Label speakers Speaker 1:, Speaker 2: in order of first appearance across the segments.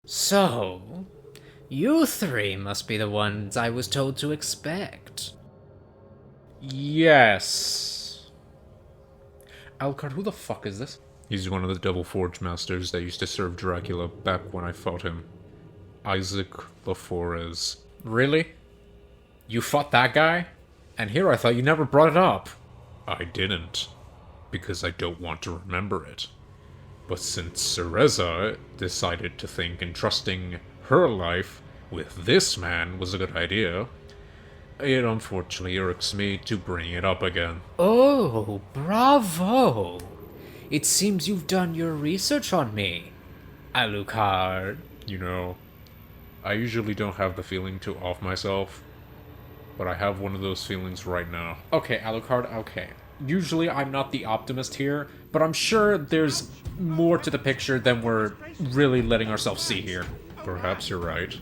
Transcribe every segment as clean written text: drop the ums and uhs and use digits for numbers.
Speaker 1: So, you three must be the ones I was told to expect.
Speaker 2: Yes. Alucard, who the fuck is this?
Speaker 3: He's one of the Devil Forge masters that used to serve Dracula back when I fought him. Isaac LaForez.
Speaker 2: Really? You fought that guy? And here I thought you never brought it up.
Speaker 3: I didn't, because I don't want to remember it. But since Cereza decided to think entrusting her life with this man was a good idea, it unfortunately irks me to bring it up again.
Speaker 1: Oh, bravo! It seems you've done your research on me, Alucard.
Speaker 3: You know, I usually don't have the feeling to off myself, but I have one of those feelings right now.
Speaker 2: Okay, Alucard, okay. Usually I'm not the optimist here, but I'm sure there's more to the picture than we're really letting ourselves see here.
Speaker 3: Perhaps you're right.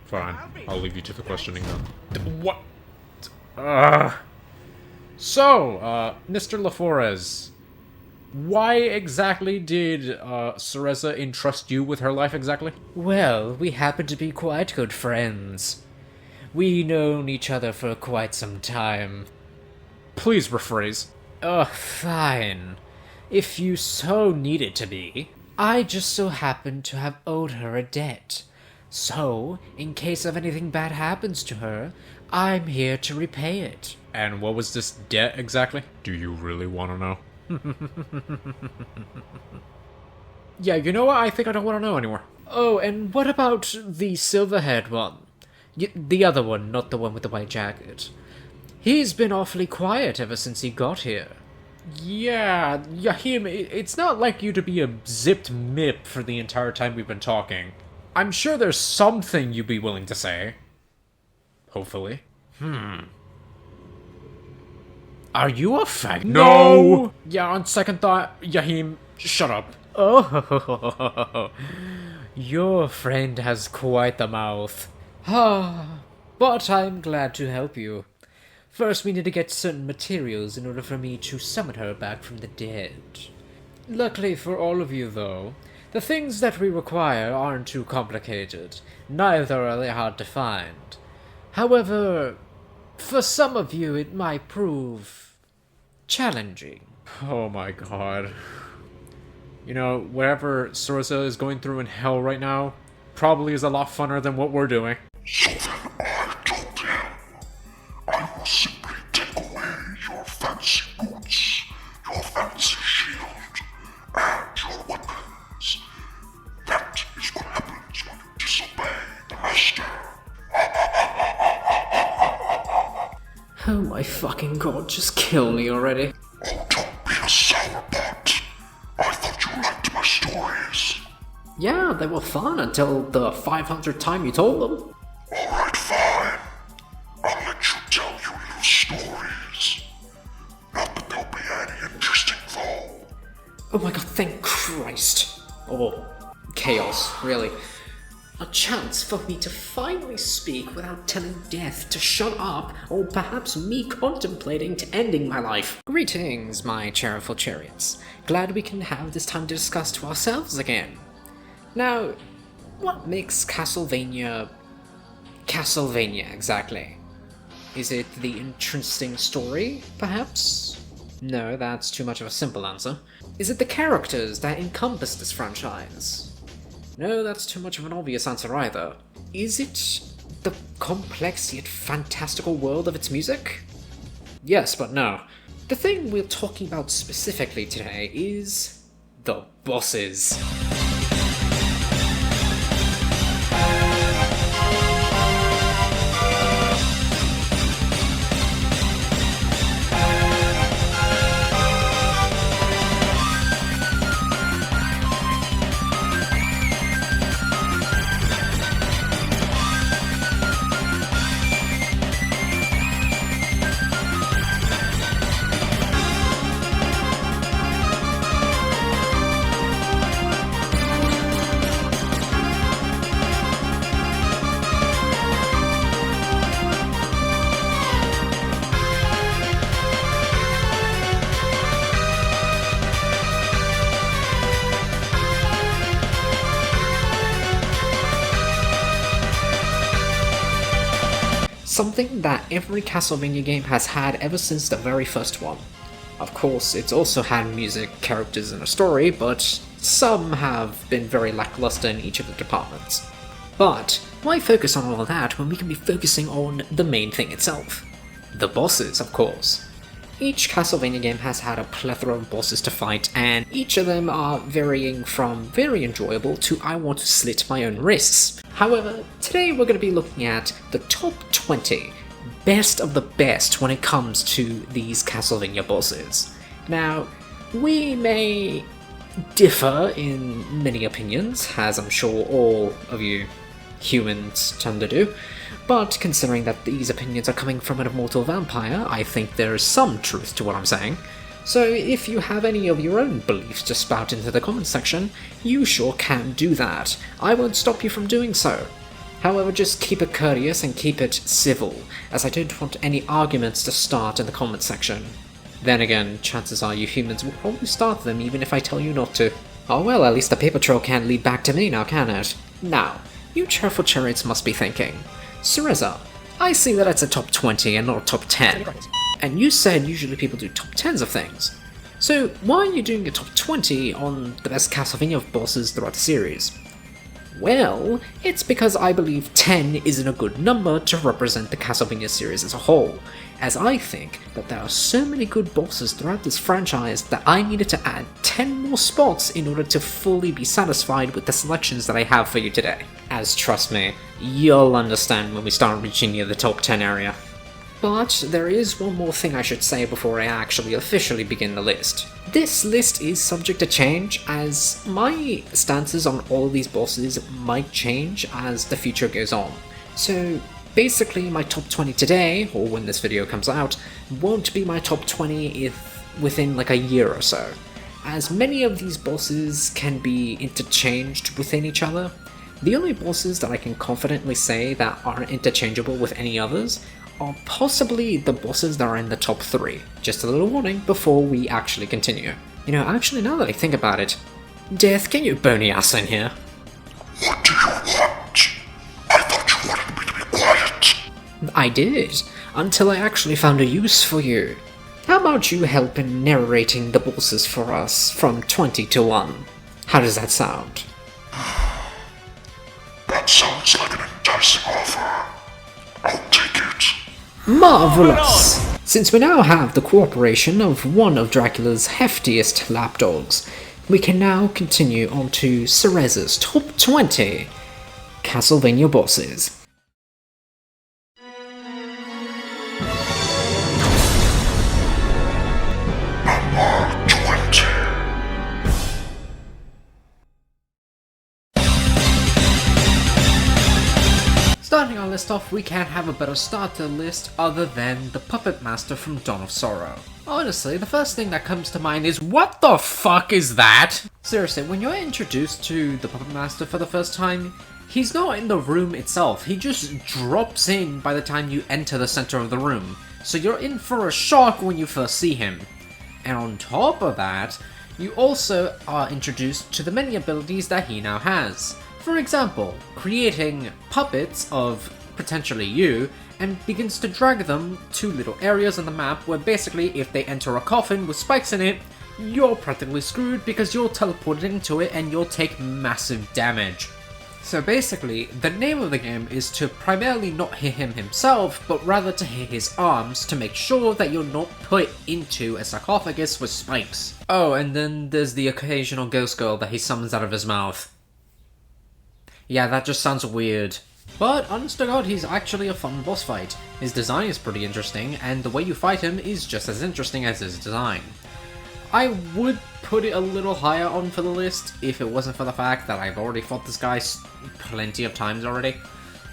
Speaker 3: Fine, I'll leave you to the questioning then.
Speaker 2: What? Mr. LaForez, why exactly did Cereza entrust you with her life exactly?
Speaker 1: Well, we happen to be quite good friends. We've known each other for quite some time.
Speaker 2: Please rephrase.
Speaker 1: Fine. If you so need it to be. I just so happen to have owed her a debt. So, in case of anything bad happens to her, I'm here to repay it.
Speaker 2: And what was this debt exactly?
Speaker 3: Do you really want to know?
Speaker 2: Yeah, you know what? I think I don't want to know anymore.
Speaker 1: Oh, and what about the silver-haired one? The other one, not the one with the white jacket. He's been awfully quiet ever since he got here.
Speaker 2: Yeah, Yahim, it's not like you to be a zipped mip for the entire time we've been talking. I'm sure there's something you'd be willing to say. Hopefully. Are you a fag?
Speaker 3: No!
Speaker 2: Yeah, on second thought, Yahim, shut up.
Speaker 1: Oh, your friend has quite the mouth. But I'm glad to help you. First, we need to get certain materials in order for me to summon her back from the dead. Luckily for all of you, though, the things that we require aren't too complicated. Neither are they hard to find. However, for some of you, it might prove challenging.
Speaker 2: Oh my god. You know, whatever Cereza is going through in hell right now probably is a lot funner than what we're doing.
Speaker 4: So then I told him, I will simply take away your fancy boots, your fancy shield, and your weapons. That is what happens when you disobey the master.
Speaker 1: Oh my fucking god, just kill me already.
Speaker 4: Oh, don't be a sourpot. I thought you liked my stories.
Speaker 1: Yeah, they were fun until the 500th time you told them.
Speaker 4: Alright, fine. I'll let you tell your little stories. Not that they'll be any interesting, though.
Speaker 1: Oh my god, thank Christ. Oh, chaos, really. A chance for me to finally speak without telling death to shut up, or perhaps me contemplating to ending my life. Greetings, my Cherryful Chariots. Glad we can have this time to discuss to ourselves again. Now, what makes Castlevania exactly? Is it the interesting story, perhaps? No, that's too much of a simple answer. Is it the characters that encompass this franchise? No, that's too much of an obvious answer either. Is it the complex yet fantastical world of its music? Yes, but no. The thing we're talking about specifically today is the bosses. something that every Castlevania game has had ever since the very first one. Of course, it's also had music, characters, and a story, but some have been very lackluster in each of the departments. But why focus on all that when we can be focusing on the main thing itself? The bosses, of course. Each Castlevania game has had a plethora of bosses to fight, and each of them are varying from very enjoyable to I want to slit my own wrists. However, today we're going to be looking at the top 20 best of the best when it comes to these Castlevania bosses. Now, we may differ in many opinions, as I'm sure all of you humans tend to do, but considering that these opinions are coming from an immortal vampire, I think there is some truth to what I'm saying. So if you have any of your own beliefs to spout into the comment section, you sure can do that. I won't stop you from doing so. However, just keep it courteous and keep it civil, as I don't want any arguments to start in the comment section. Then again, chances are you humans will probably start them even if I tell you not to. Oh well, at least the paper trail can't lead back to me now, can it? Now, you Cherryful Chariots must be thinking, Cereza, I see that it's a top 20 and not a top 10. And you said usually people do top 10s of things. So why are you doing a top 20 on the best Castlevania bosses throughout the series? Well, it's because I believe 10 isn't a good number to represent the Castlevania series as a whole, as I think that there are so many good bosses throughout this franchise that I needed to add 10 more spots in order to fully be satisfied with the selections that I have for you today. As trust me, you'll understand when we start reaching near the top 10 area. But there is one more thing I should say before I actually officially begin the list. This list is subject to change, as my stances on all of these bosses might change as the future goes on. So basically my top 20 today, or when this video comes out, won't be my top 20 within like a year or so, as many of these bosses can be interchanged within each other. The only bosses that I can confidently say that aren't interchangeable with any others are possibly the bosses that are in the top 3. Just a little warning before we actually continue. You know, actually now that I think about it, Death, get your bony ass in here.
Speaker 4: What do you want? I thought you wanted me to be quiet.
Speaker 1: I did, until I actually found a use for you. How about you help in narrating the bosses for us from 20 to 1? How does that sound?
Speaker 4: That sounds like an enticing offer. I'll take it.
Speaker 1: Marvelous! Since we now have the cooperation of one of Dracula's heftiest lapdogs, we can now continue on to Cereza's top 20 Castlevania bosses.
Speaker 4: Number 20.
Speaker 2: Starting our list off, we can't have a better start to the list other than the Puppet Master from Dawn of Sorrow. Honestly, the first thing that comes to mind is, what the fuck is that? Seriously, when you're introduced to the Puppet Master for the first time, he's not in the room itself, he just drops in by the time you enter the center of the room, so you're in for a shock when you first see him. And on top of that, you also are introduced to the many abilities that he now has. For example, creating puppets of potentially you, and begins to drag them to little areas on the map where basically if they enter a coffin with spikes in it, you're practically screwed because you're teleported into it and you'll take massive damage. So basically, the name of the game is to primarily not hit him himself, but rather to hit his arms to make sure that you're not put into a sarcophagus with spikes. Oh, and then there's the occasional ghost girl that he summons out of his mouth. Yeah, that just sounds weird. But, honest to God, he's actually a fun boss fight. His design is pretty interesting, and the way you fight him is just as interesting as his design. I would put it a little higher on for the list if it wasn't for the fact that I've already fought this guy plenty of times already,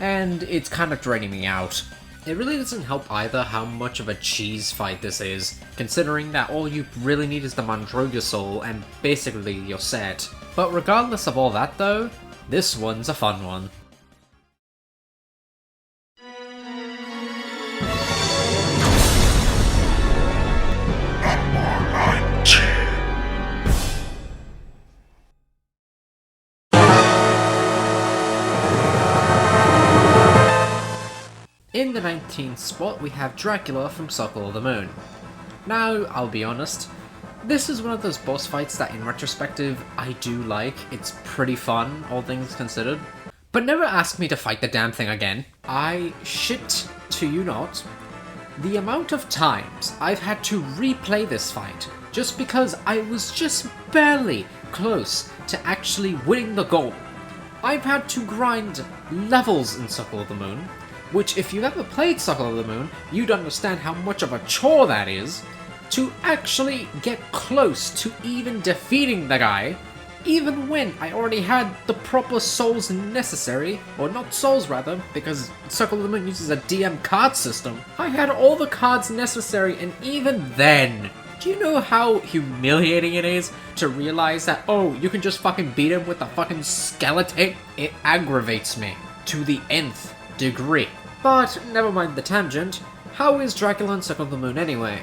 Speaker 2: and it's kind of draining me out. It really doesn't help either how much of a cheese fight this is, considering that all you really need is the Mandroga Soul and basically you're set. But regardless of all that though, this one's a fun one. In the 19th spot, we have Dracula from Circle of the Moon. Now, I'll be honest, this is one of those boss fights that in retrospective, I do like. It's pretty fun, all things considered. But never ask me to fight the damn thing again. I shit to you not. The amount of times I've had to replay this fight just because I was just barely close to actually winning the goal. I've had to grind levels in Circle of the Moon, which if you've ever played Circle of the Moon, you'd understand how much of a chore that is, to actually get close to even defeating the guy, even when I already had the proper souls necessary, or not souls rather, because Circle of the Moon uses a DM card system. I had all the cards necessary, and even then, do you know how humiliating it is to realize that, oh, you can just fucking beat him with a fucking skeleton? It aggravates me to the nth degree. But never mind the tangent, how is Dracula in Circle of the Moon anyway?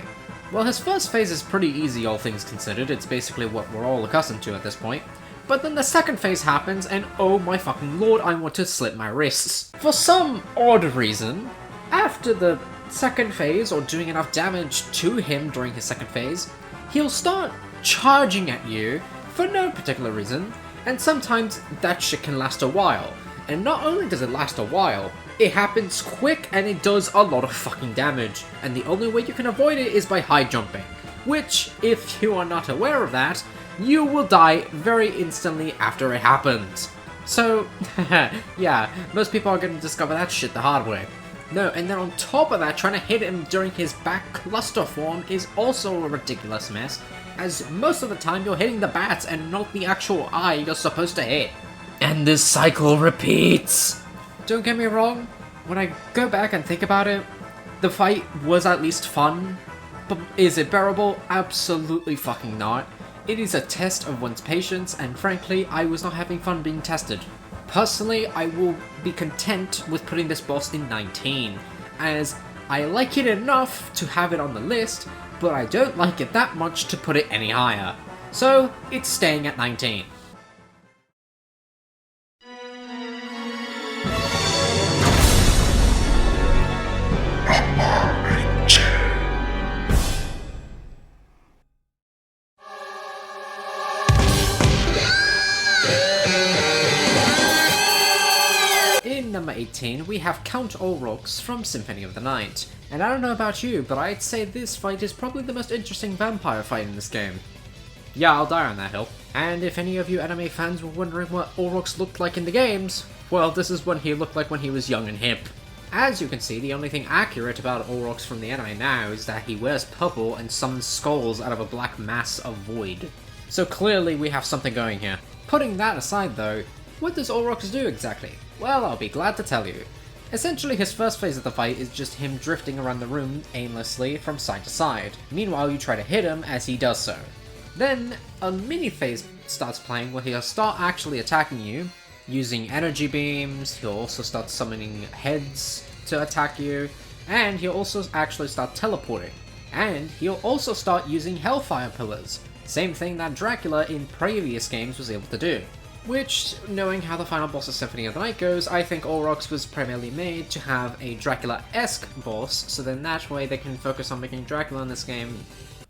Speaker 2: Well, his first phase is pretty easy, all things considered. It's basically what we're all accustomed to at this point. But then the second phase happens, and oh my fucking lord, I want to slit my wrists. For some odd reason, after the second phase, or doing enough damage to him during his second phase, he'll start charging at you for no particular reason, and sometimes that shit can last a while. And not only does it last a while, it happens quick and it does a lot of fucking damage, and the only way you can avoid it is by high jumping. Which, if you are not aware of that, you will die very instantly after it happens. So, yeah, most people are going to discover that shit the hard way. No, and then on top of that, trying to hit him during his back cluster form is also a ridiculous mess, as most of the time you're hitting the bats and not the actual eye you're supposed to hit. And this cycle repeats! Don't get me wrong, when I go back and think about it, the fight was at least fun, but is it bearable? Absolutely fucking not. It is a test of one's patience, and frankly, I was not having fun being tested. Personally, I will be content with putting this boss in 19, as I like it enough to have it on the list, but I don't like it that much to put it any higher. So, it's staying at 19. Number 18, we have Count Olrox from Symphony of the Night. And I don't know about you, but I'd say this fight is probably the most interesting vampire fight in this game. Yeah, I'll die on that hill. And if any of you anime fans were wondering what Olrox looked like in the games, well, this is what he looked like when he was young and hip. As you can see, the only thing accurate about Olrox from the anime now is that he wears purple and summons skulls out of a black mass of void. So clearly we have something going here. Putting that aside though, what does Olrox do exactly? Well, I'll be glad to tell you. Essentially, his first phase of the fight is just him drifting around the room aimlessly from side to side. Meanwhile, you try to hit him as he does so. Then, a mini phase starts playing where he'll start actually attacking you, using energy beams, he'll also start summoning heads to attack you, and he'll also actually start teleporting. And he'll also start using Hellfire Pillars, same thing that Dracula in previous games was able to do. Which, knowing how the final boss of Symphony of the Night goes, I think Olrox was primarily made to have a Dracula-esque boss, so then that way they can focus on making Dracula in this game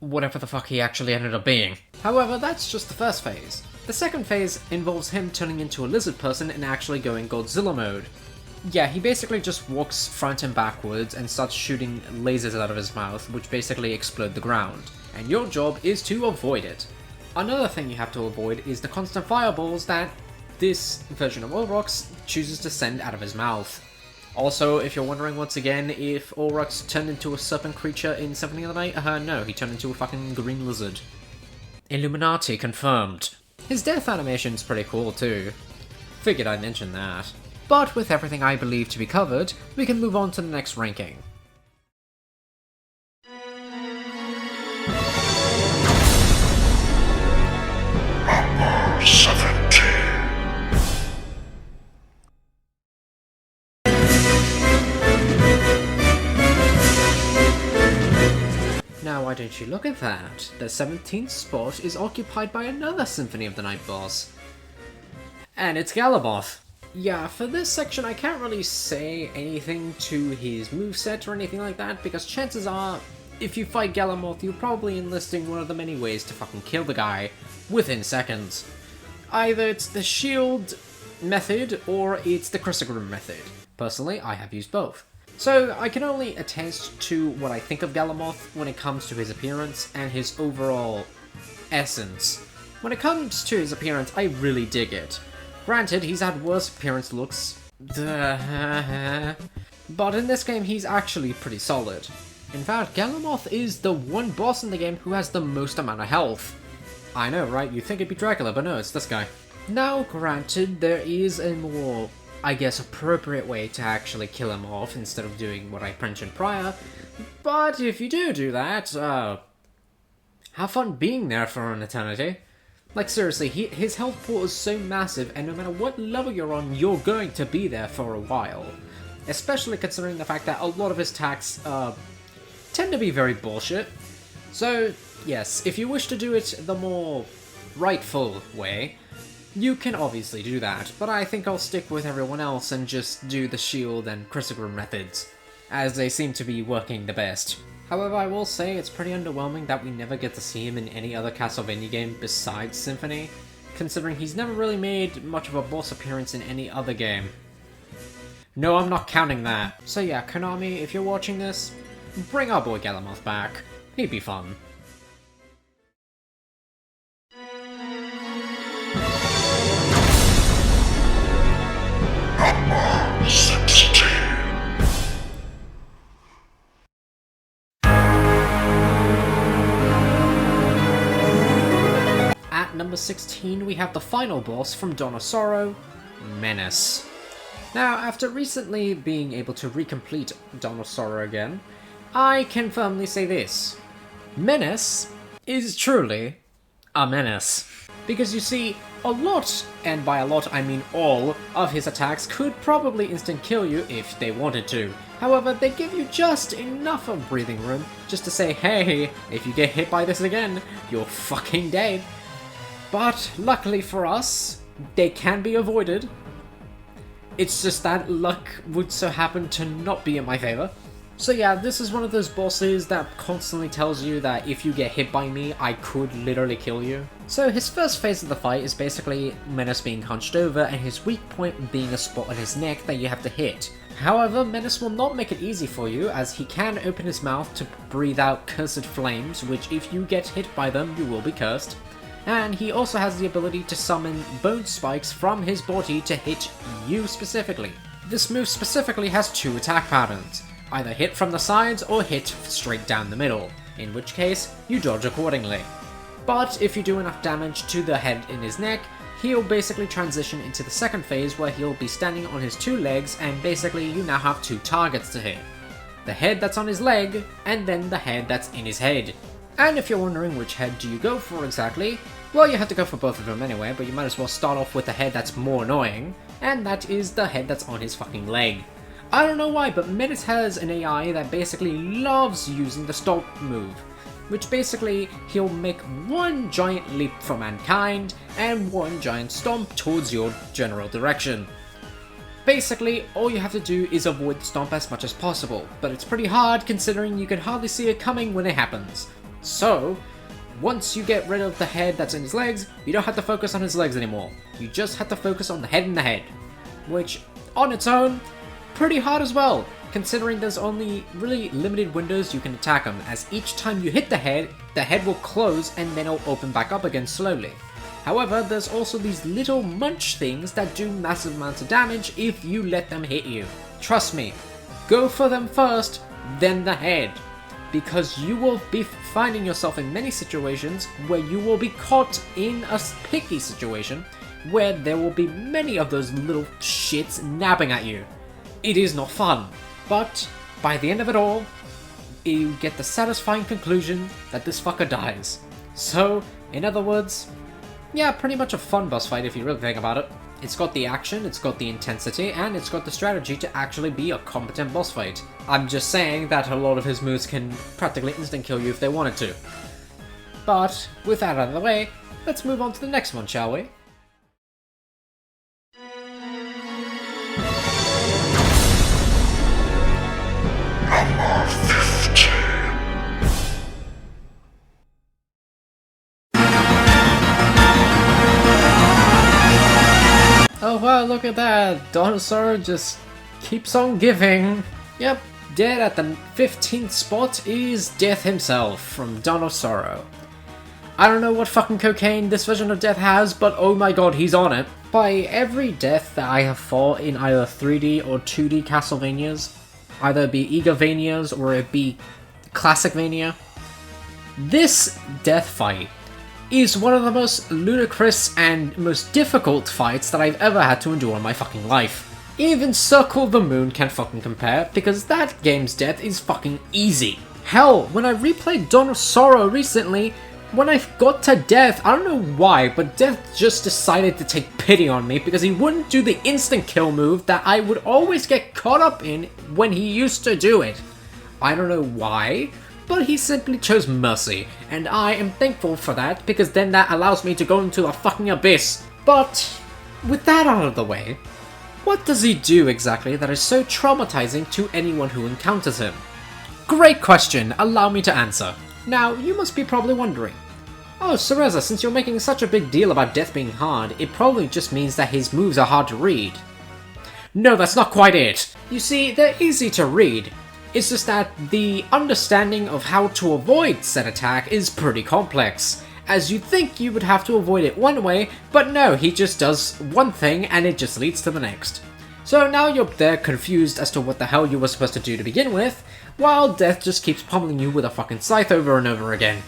Speaker 2: whatever the fuck he actually ended up being. However, that's just the first phase. The second phase involves him turning into a lizard person and actually going Godzilla mode. Yeah, he basically just walks front and backwards and starts shooting lasers out of his mouth, which basically explode the ground. And your job is to avoid it. Another thing you have to avoid is the constant fireballs that this version of Olrox chooses to send out of his mouth. Also, if you're wondering once again if Olrox turned into a serpent creature in Symphony of the Night, no, he turned into a fucking green lizard. Illuminati confirmed. His death animation's pretty cool too. Figured I'd mention that. But with everything I believe to be covered, we can move on to the next ranking.
Speaker 4: Number 17.
Speaker 2: Now why don't you look at that? The 17th spot is occupied by another Symphony of the Night boss. And it's Galamoth. yeah, for this section I can't really say anything to his moveset or anything like that, because chances are, if you fight Galamoth, you're probably enlisting one of the many ways to fucking kill the guy within seconds. Either it's the shield method, or it's the Crisagrim method. Personally, I have used both. So I can only attest to what I think of Galamoth when it comes to his appearance and his overall essence. When it comes to his appearance, I really dig it. Granted, he's had worse appearance looks, but in this game he's actually pretty solid. In fact, Galamoth is the one boss in the game who has the most amount of health. I know, right? You'd think it'd be Dracula, but no, it's this guy. Now, granted, there is a more, I guess, appropriate way to actually kill him off instead of doing what I mentioned prior, but if you do that, have fun being there for an eternity. Like, seriously, his health pool is so massive, and no matter what level you're on, you're going to be there for a while. Especially considering the fact that a lot of his attacks tend to be very bullshit. So, yes, if you wish to do it the more rightful way, you can obviously do that, but I think I'll stick with everyone else and just do the shield and Crisagrim methods, as they seem to be working the best. However, I will say it's pretty underwhelming that we never get to see him in any other Castlevania game besides Symphony, considering he's never really made much of a boss appearance in any other game. No, I'm not counting that. So yeah, Konami, if you're watching this, bring our boy Galamoth back. He'd be fun.
Speaker 4: Number 16.
Speaker 2: At number 16, we have the final boss from Dawn of Sorrow, Menace. Now, after recently being able to recomplete Dawn of Sorrow again, I can firmly say this. Menace is truly a menace. Because you see, a lot, and by a lot I mean all, of his attacks could probably instant kill you if they wanted to. However, they give you just enough of breathing room just to say, hey, if you get hit by this again, you're fucking dead. But luckily for us, they can be avoided. It's just that luck would so happen to not be in my favor. So yeah, this is one of those bosses that constantly tells you that if you get hit by me, I could literally kill you. So his first phase of the fight is basically Menace being hunched over and his weak point being a spot on his neck that you have to hit. However, Menace will not make it easy for you, as he can open his mouth to breathe out cursed flames, which if you get hit by them, you will be cursed. And he also has the ability to summon bone spikes from his body to hit you specifically. This move specifically has two attack patterns, either hit from the sides or hit straight down the middle, in which case you dodge accordingly. But if you do enough damage to the head in his neck, he'll basically transition into the second phase where he'll be standing on his two legs and basically you now have two targets to hit. The head that's on his leg, and then the head that's in his head. And if you're wondering which head do you go for exactly, well, you have to go for both of them anyway, but you might as well start off with the head that's more annoying, and that is the head that's on his fucking leg. I don't know why, but Menace has an AI that basically loves using the stomp move, which basically he'll make one giant leap for mankind and one giant stomp towards your general direction. Basically, all you have to do is avoid the stomp as much as possible, but it's pretty hard considering you can hardly see it coming when it happens. So, once you get rid of the head that's in his legs, you don't have to focus on his legs anymore. You just have to focus on the head in the head, which, on its own, pretty hard as well, considering there's only really limited windows you can attack him, as each time you hit the head will close and then it'll open back up again slowly. However, there's also these little munch things that do massive amounts of damage if you let them hit you. Trust me, go for them first, then the head, because you will be finding yourself in many situations where you will be caught in a picky situation where there will be many of those little shits nabbing at you. It is not fun, but by the end of it all, you get the satisfying conclusion that this fucker dies. So, in other words, yeah, pretty much a fun boss fight if you really think about it. It's got the action, it's got the intensity, and it's got the strategy to actually be a competent boss fight. I'm just saying that a lot of his moves can practically instant kill you if they wanted to. But, with that out of the way, let's move on to the next one, shall we? Oh wow, look at that! Dinosaur just keeps on giving. Yep, dead at the 15th spot is Death himself from Dawn of Sorrow. I don't know what fucking cocaine this version of Death has, but oh my god, he's on it. By every death that I have fought in either 3D or 2D Castlevanias, either it be Egavanias or it be Classicvania, this death fight is one of the most ludicrous and most difficult fights that I've ever had to endure in my fucking life. Even Circle the Moon can't fucking compare, because that game's death is fucking easy. Hell, when I replayed Dawn of Sorrow recently, when I got to Death, I don't know why, but Death just decided to take pity on me because he wouldn't do the instant kill move that I would always get caught up in when he used to do it. I don't know why, but he simply chose mercy, and I am thankful for that because then that allows me to go into a fucking abyss. But with that out of the way, what does he do exactly that is so traumatizing to anyone who encounters him? Great question, allow me to answer. Now, you must be probably wondering, oh, Cereza, since you're making such a big deal about Death being hard, it probably just means that his moves are hard to read. No, that's not quite it. You see, they're easy to read. It's just that the understanding of how to avoid said attack is pretty complex, as you'd think you would have to avoid it one way, but no, he just does one thing and it just leads to the next. So now you're there confused as to what the hell you were supposed to do to begin with, while Death just keeps pummeling you with a fucking scythe over and over again.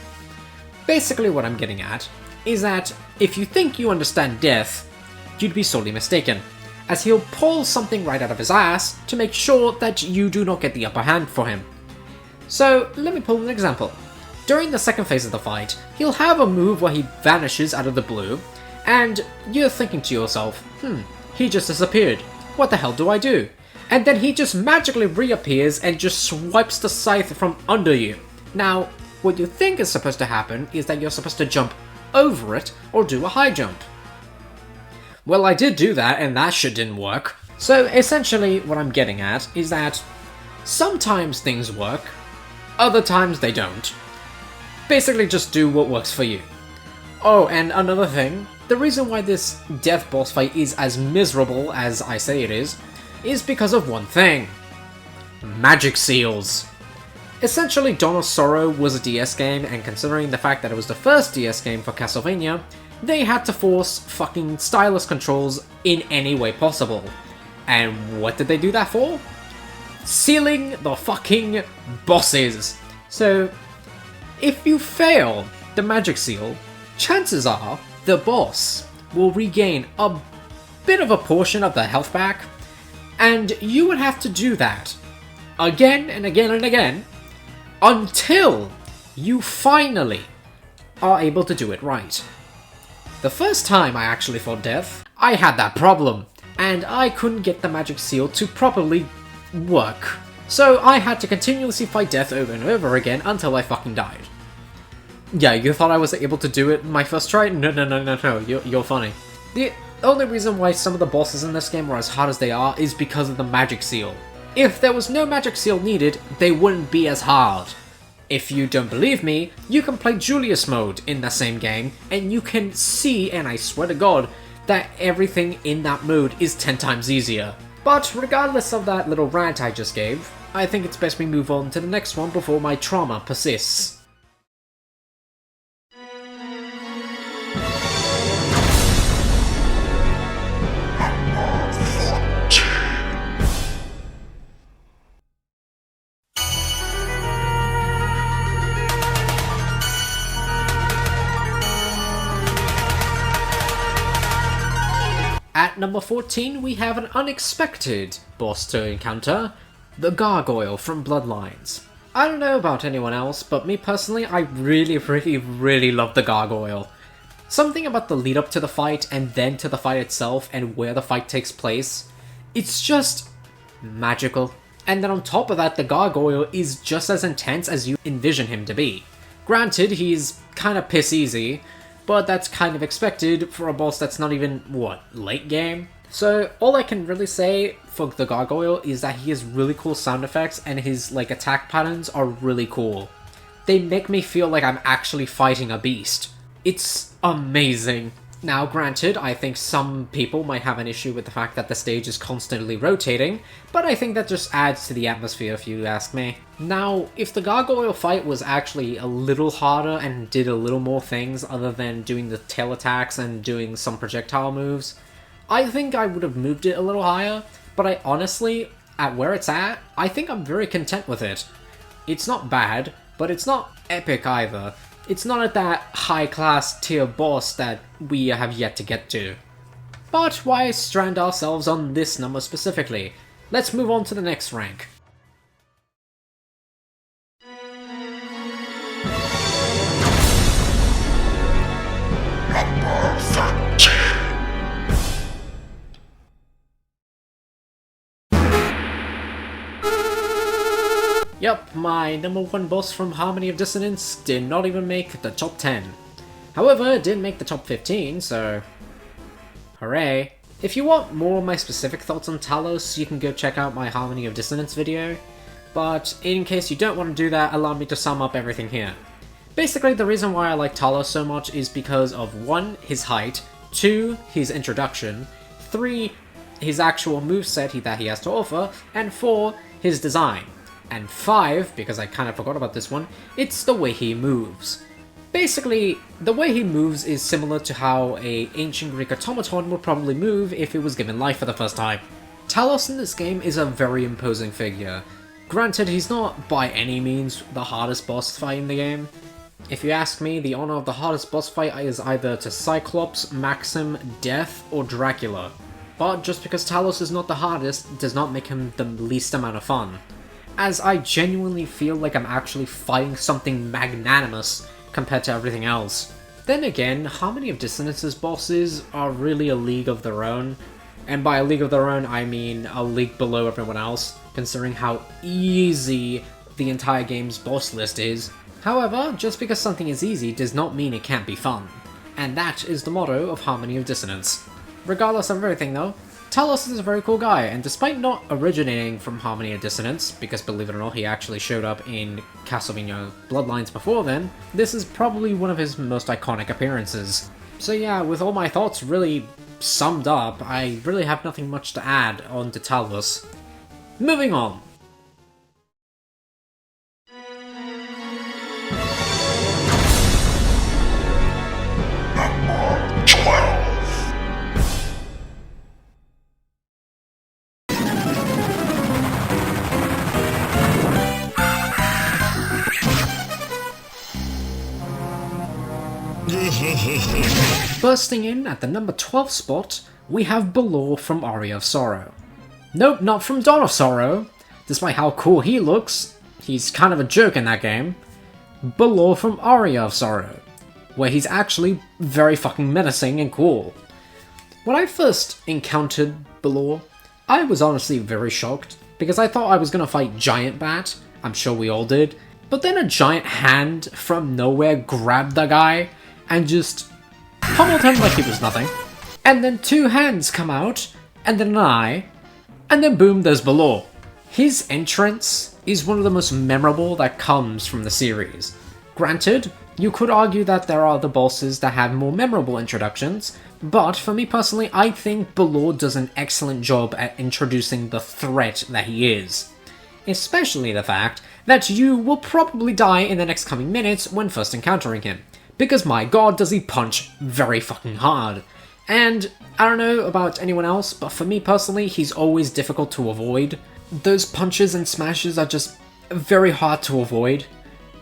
Speaker 2: Basically what I'm getting at is that if you think you understand Death, you'd be sorely mistaken, as he'll pull something right out of his ass to make sure that you do not get the upper hand for him. So let me pull an example. During the second phase of the fight, he'll have a move where he vanishes out of the blue, and you're thinking to yourself, he just disappeared. What the hell do I do? And then he just magically reappears and just swipes the scythe from under you. Now, what you think is supposed to happen is that you're supposed to jump over it or do a high jump. Well, I did do that and that shit didn't work. So essentially what I'm getting at is that sometimes things work, other times they don't. Basically just do what works for you. Oh, and another thing, the reason why this Death boss fight is as miserable as I say it is because of one thing. Magic seals. Essentially, Dawn of Sorrow was a DS game, and considering the fact that it was the first DS game for Castlevania, they had to force fucking stylus controls in any way possible. And what did they do that for? Sealing the fucking bosses. So, if you fail the magic seal, chances are the boss will regain a bit of a portion of the health back, and you would have to do that again and again and again until you finally are able to do it right. The first time I actually fought Death, I had that problem, and I couldn't get the magic seal to properly work. So I had to continuously fight Death over and over again until I fucking died. Yeah, you thought I was able to do it my first try? No, you're funny. The only reason why some of the bosses in this game are as hard as they are is because of the magic seal. If there was no magic seal needed, they wouldn't be as hard. If you don't believe me, you can play Julius mode in the same game, and you can see, and I swear to god, that everything in that mode is 10 times easier. But regardless of that little rant I just gave, I think it's best we move on to the next one before my trauma persists. At number 14, we have an unexpected boss to encounter, the Gargoyle from Bloodlines. I don't know about anyone else, but me personally, I really love the Gargoyle. Something about the lead up to the fight and then to the fight itself and where the fight takes place, it's just magical. And then on top of that, the Gargoyle is just as intense as you envision him to be. Granted, he's kinda piss easy, but that's kind of expected for a boss that's not even, late game? So all I can really say for the Gargoyle is that he has really cool sound effects and his attack patterns are really cool. They make me feel like I'm actually fighting a beast. It's amazing. Now, granted, I think some people might have an issue with the fact that the stage is constantly rotating, but I think that just adds to the atmosphere if you ask me. Now, if the Gargoyle fight was actually a little harder and did a little more things other than doing the tail attacks and doing some projectile moves, I think I would have moved it a little higher, but I honestly, at where it's at, I think I'm very content with it. It's not bad, but it's not epic either. It's not at that high-class tier boss that we have yet to get to. But why strand ourselves on this number specifically? Let's move on to the next rank.
Speaker 4: Number 13.
Speaker 2: Yep, my number one boss from Harmony of Dissonance did not even make the top 10. However, it did make the top 15, so hooray. If you want more of my specific thoughts on Talos, you can go check out my Harmony of Dissonance video, but in case you don't want to do that, allow me to sum up everything here. Basically, the reason why I like Talos so much is because of 1, his height, 2, his introduction, 3, his actual moveset that he has to offer, and 4, his design. And 5, because I kind of forgot about this one, it's the way he moves. Basically, the way he moves is similar to how a ancient Greek automaton would probably move if it was given life for the first time. Talos in this game is a very imposing figure. Granted, he's not by any means the hardest boss fight in the game. If you ask me, the honor of the hardest boss fight is either to Cyclops, Maxim, Death, or Dracula. But just because Talos is not the hardest does not make him the least amount of fun, as I genuinely feel like I'm actually fighting something magnanimous compared to everything else. Then again, Harmony of Dissonance's bosses are really a league of their own, and by a league of their own I mean a league below everyone else, considering how easy the entire game's boss list is. However, just because something is easy does not mean it can't be fun, and that is the motto of Harmony of Dissonance. Regardless of everything though, Talos is a very cool guy, and despite not originating from Harmony of Dissonance, because believe it or not he actually showed up in Castlevania Bloodlines before then, this is probably one of his most iconic appearances. So yeah, with all my thoughts really summed up, I really have nothing much to add on to Talos. Moving on!
Speaker 4: Number 12.
Speaker 2: Bursting in at the number 12 spot, we have Balor from Aria of Sorrow. Nope, not from Dawn of Sorrow. Despite how cool he looks, he's kind of a jerk in that game. Balor from Aria of Sorrow, where he's actually very fucking menacing and cool. When I first encountered Balor, I was honestly very shocked, because I thought I was gonna fight Giant Bat, I'm sure we all did, but then a giant hand from nowhere grabbed the guy and just pummeled him like it was nothing. And then 2 hands come out, and then an eye, and then boom, there's Balor. His entrance is one of the most memorable that comes from the series. Granted, you could argue that there are other bosses that have more memorable introductions, but for me personally, I think Balor does an excellent job at introducing the threat that he is. Especially the fact that you will probably die in the next coming minutes when first encountering him, because my god does he punch very fucking hard. And I don't know about anyone else, but for me personally, he's always difficult to avoid. Those punches and smashes are just very hard to avoid,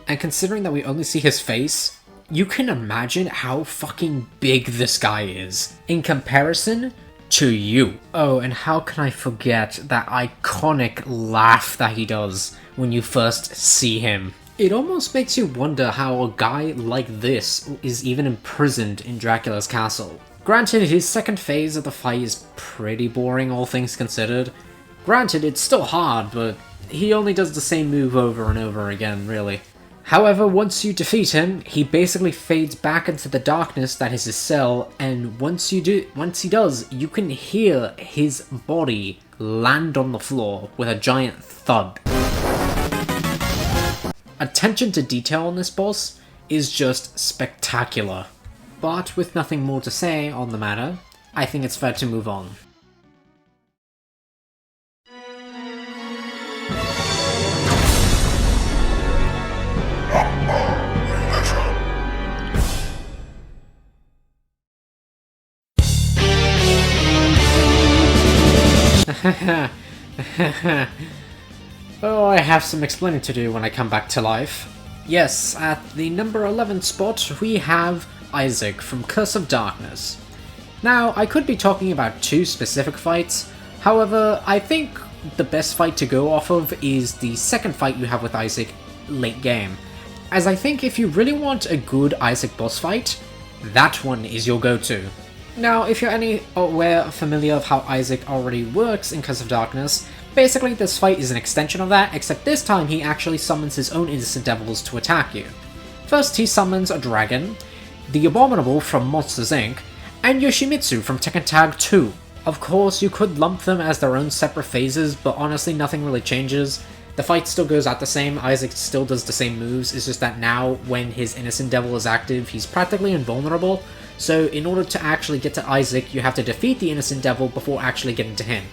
Speaker 2: and considering that we only see his face, you can imagine how fucking big this guy is in comparison to you. Oh, and how can I forget that iconic laugh that he does when you first see him. It almost makes you wonder how a guy like this is even imprisoned in Dracula's castle. Granted, his second phase of the fight is pretty boring, all things considered. Granted, it's still hard, but he only does the same move over and over again, really. However, once you defeat him, he basically fades back into the darkness that is his cell, and once he does, you can hear his body land on the floor with a giant thud. Attention to detail on this boss is just spectacular. But with nothing more to say on the matter, I think it's fair to move on. Oh, I have some explaining to do when I come back to life. Yes, at the number 11 spot, we have Isaac from Curse of Darkness. Now, I could be talking about two specific fights, however, I think the best fight to go off of is the second fight you have with Isaac late game, as I think if you really want a good Isaac boss fight, that one is your go-to. Now, if you're familiar of how Isaac already works in Curse of Darkness, basically this fight is an extension of that, except this time he actually summons his own innocent devils to attack you. First he summons a dragon, the Abominable from Monsters Inc., and Yoshimitsu from Tekken Tag 2. Of course, you could lump them as their own separate phases, but honestly nothing really changes. The fight still goes out the same, Isaac still does the same moves, it's just that now when his innocent devil is active, he's practically invulnerable, so in order to actually get to Isaac, you have to defeat the innocent devil before actually getting to him.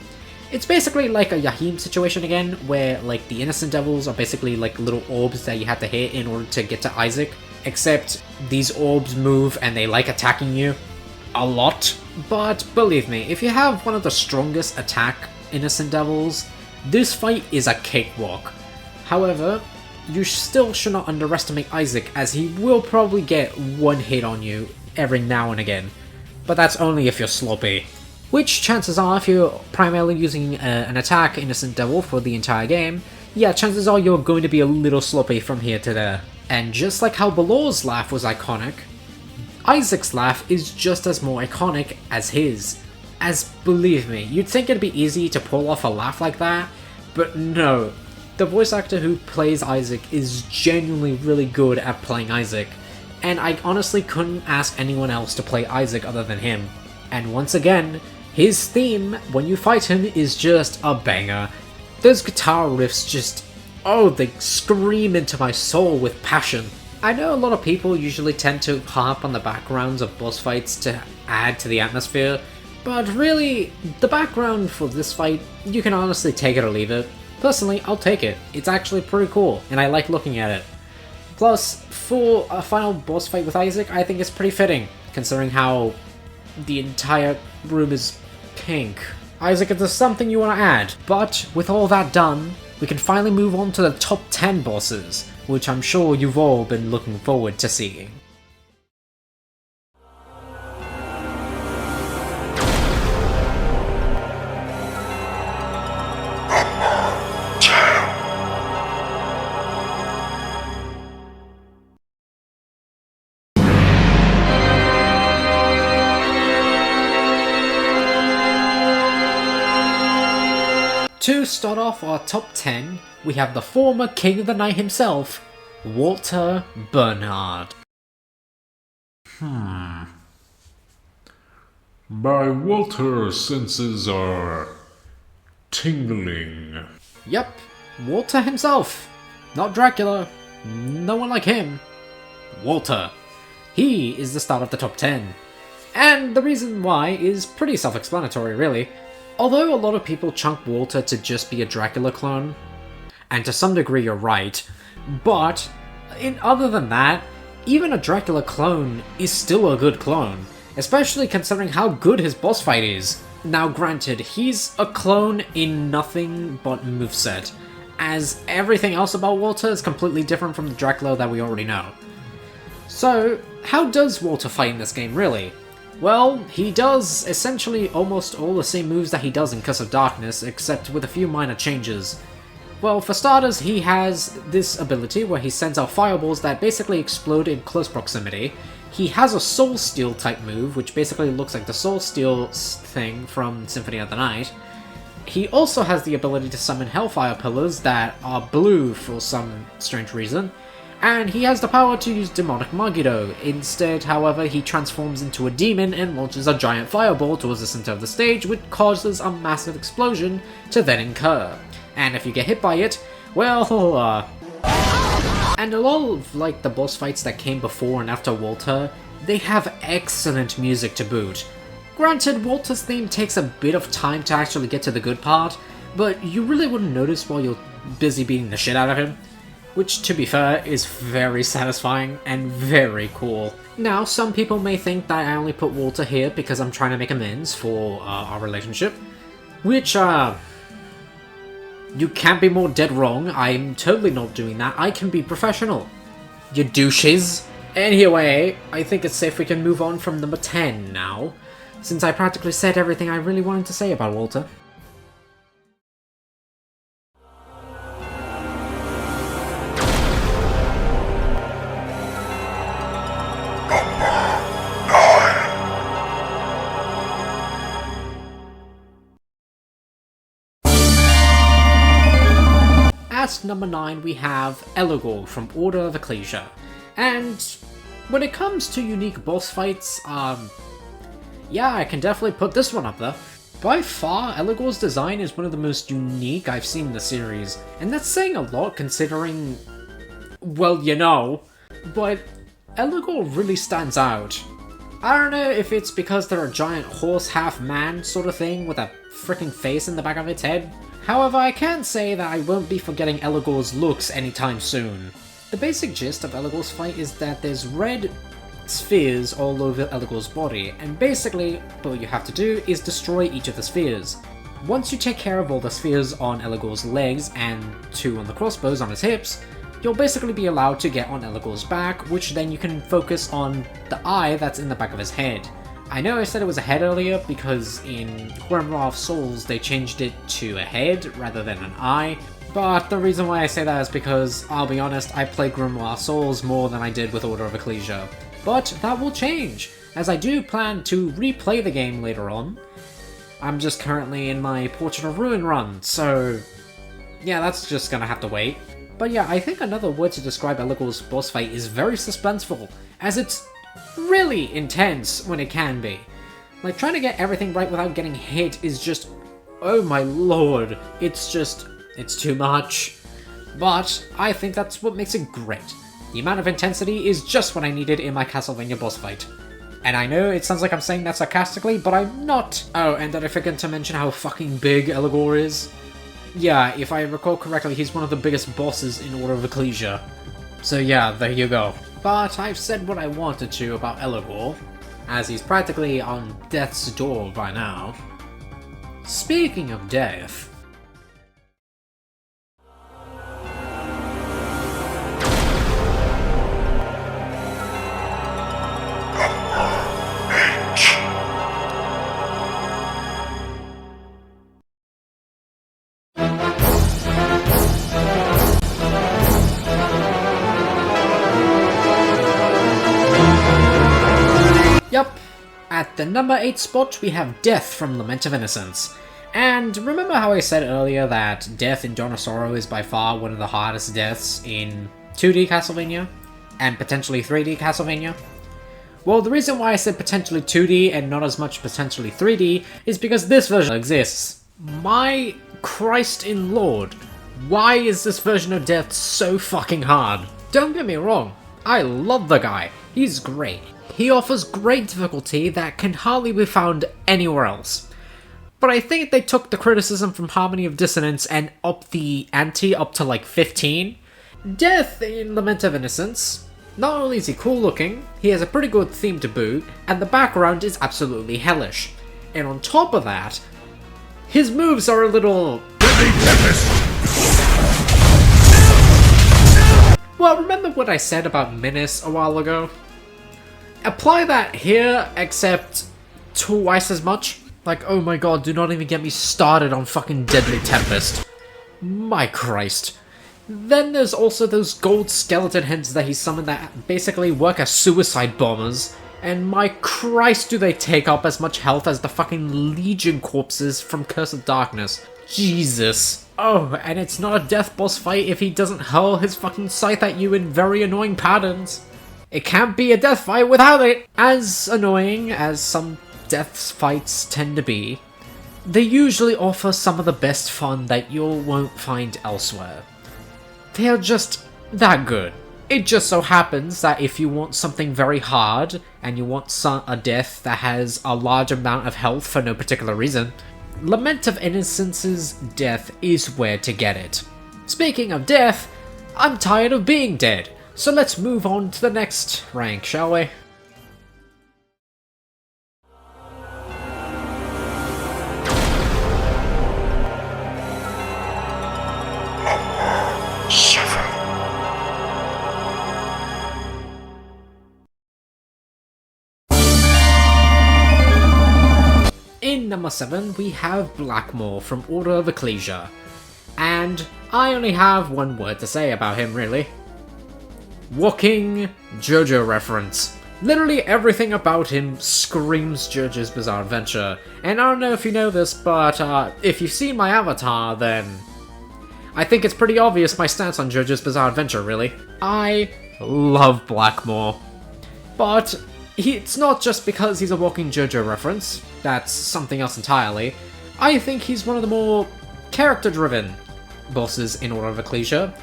Speaker 2: It's basically like a Yahim situation again, where like the innocent devils are basically like little orbs that you have to hit in order to get to Isaac, except these orbs move and they like attacking you a lot. But believe me, if you have one of the strongest attack innocent devils, this fight is a cakewalk. However, you still should not underestimate Isaac, as he will probably get one hit on you every now and again, but that's only if you're sloppy. Which, chances are, if you're primarily using an attack innocent devil for the entire game, yeah, chances are you're going to be a little sloppy from here to there. And just like how Balor's laugh was iconic, Isaac's laugh is just as more iconic as his. As, believe me, you'd think it'd be easy to pull off a laugh like that, but no. The voice actor who plays Isaac is genuinely really good at playing Isaac, and I honestly couldn't ask anyone else to play Isaac other than him. And once again, his theme, when you fight him, is just a banger. Those guitar riffs just, oh, they scream into my soul with passion. I know a lot of people usually tend to harp on the backgrounds of boss fights to add to the atmosphere, but really, the background for this fight, you can honestly take it or leave it. Personally, I'll take it. It's actually pretty cool, and I like looking at it. Plus, for a final boss fight with Isaac, I think it's pretty fitting, considering how the entire room is pink. Isaac, if there's something you want to add, but with all that done, we can finally move on to the top 10 bosses, which I'm sure you've all been looking forward to seeing. To start off our top 10, we have the former King of the Night himself, Walter Bernhard.
Speaker 3: My Walter senses are tingling.
Speaker 2: Yep, Walter himself. Not Dracula. No one like him. Walter. He is the start of the top 10. And the reason why is pretty self-explanatory, really. Although a lot of people chunk Walter to just be a Dracula clone, and to some degree you're right, but other than that, even a Dracula clone is still a good clone, especially considering how good his boss fight is. Now granted, he's a clone in nothing but moveset, as everything else about Walter is completely different from the Dracula that we already know. So, how does Walter fight in this game really? Well, he does essentially almost all the same moves that he does in Curse of Darkness, except with a few minor changes. Well, for starters, he has this ability where he sends out fireballs that basically explode in close proximity. He has a Soul Steal type move, which basically looks like the Soul Steal thing from Symphony of the Night. He also has the ability to summon Hellfire Pillars that are blue for some strange reason. And he has the power to use Demonic Magido. Instead, however, he transforms into a demon and launches a giant fireball towards the center of the stage, which causes a massive explosion to then incur. And if you get hit by it, well, And a lot of, like, the boss fights that came before and after Walter They have excellent music to boot. Granted, Walter's theme takes a bit of time to actually get to the good part, but you really wouldn't notice while you're busy beating the shit out of him. Which, to be fair, is very satisfying and very cool. Now, some people may think that I only put Walter here because I'm trying to make amends for our relationship. Which, you can't be more dead wrong. I'm totally not doing that. I can be professional. You douches. Anyway, I think it's safe we can move on from number 10 now, since I practically said everything I really wanted to say about Walter. At number 9 we have Elagor from Order of Ecclesia, and when it comes to unique boss fights, yeah, I can definitely put this one up there. By far, Elagor's design is one of the most unique I've seen in the series, and that's saying a lot considering, well, you know, but Elagor really stands out. I don't know if it's because they're a giant horse half-man sort of thing with a freaking face in the back of its head. However, I can say that I won't be forgetting Elagor's looks anytime soon. The basic gist of Elagor's fight is that there's red spheres all over Elagor's body, and basically what you have to do is destroy each of the spheres. Once you take care of all the spheres on Elagor's legs and 2 on the crossbows on his hips, you'll basically be allowed to get on Elagor's back, which then you can focus on the eye that's in the back of his head. I know I said it was a head earlier because in Grimoire of Souls they changed it to a head rather than an eye, but the reason why I say that is because, I'll be honest, I play Grimoire of Souls more than I did with Order of Ecclesia. But that will change, as I do plan to replay the game later on. I'm just currently in my Portrait of Ruin run, so yeah, that's just gonna have to wait. But yeah, I think another word to describe Elagor's boss fight is very suspenseful, as it's really intense when it can be. Like, trying to get everything right without getting hit is just, oh my lord, it's too much. But I think that's what makes it great. The amount of intensity is just what I needed in my Castlevania boss fight. And I know it sounds like I'm saying that sarcastically, but I'm not. Oh, and did I forget to mention how fucking big Elagor is? Yeah, if I recall correctly, he's one of the biggest bosses in Order of Ecclesia. So yeah, there you go. But I've said what I wanted to about Elagor, as he's practically on death's door by now. Speaking of death... Yup, at the number 8 spot we have Death from Lament of Innocence. And remember how I said earlier that Death in Dawn of Sorrow is by far one of the hardest deaths in 2D Castlevania? And potentially 3D Castlevania? Well, the reason why I said potentially 2D and not as much potentially 3D is because this version exists. My Christ in Lord, why is this version of Death so fucking hard? Don't get me wrong, I love the guy, he's great. He offers great difficulty that can hardly be found anywhere else. But I think they took the criticism from Harmony of Dissonance and upped the ante up to like 15. Death in Lament of Innocence, not only is he cool looking, he has a pretty good theme to boot, and the background is absolutely hellish. And on top of that, his moves are a little... Well, remember what I said about Menace a while ago? Apply that here, except twice as much. Like, oh my god, do not even get me started on fucking Deadly Tempest. My Christ. Then there's also those gold skeleton heads that he summoned that basically work as suicide bombers. And my Christ, do they take up as much health as the fucking Legion corpses from Curse of Darkness. Jesus. Oh, and it's not a death boss fight if he doesn't hurl his fucking scythe at you in very annoying patterns. It can't be a death fight without it! As annoying as some death fights tend to be, they usually offer some of the best fun that you won't find elsewhere. They are just that good. It just so happens that if you want something very hard, and you want a death that has a large amount of health for no particular reason, Lament of Innocence's death is where to get it. Speaking of death, I'm tired of being dead, so let's move on to the next rank, shall we? In number 7, we have Blackmore from Order of Ecclesia. And I only have one word to say about him, really. Walking JoJo reference. Literally everything about him screams JoJo's Bizarre Adventure. And I don't know if you know this, but if you've seen my avatar, then I think it's pretty obvious my stance on JoJo's Bizarre Adventure, really. I love Blackmore. But it's not just because he's a walking JoJo reference. That's something else entirely. I think he's one of the more character-driven bosses in Order of Ecclesia.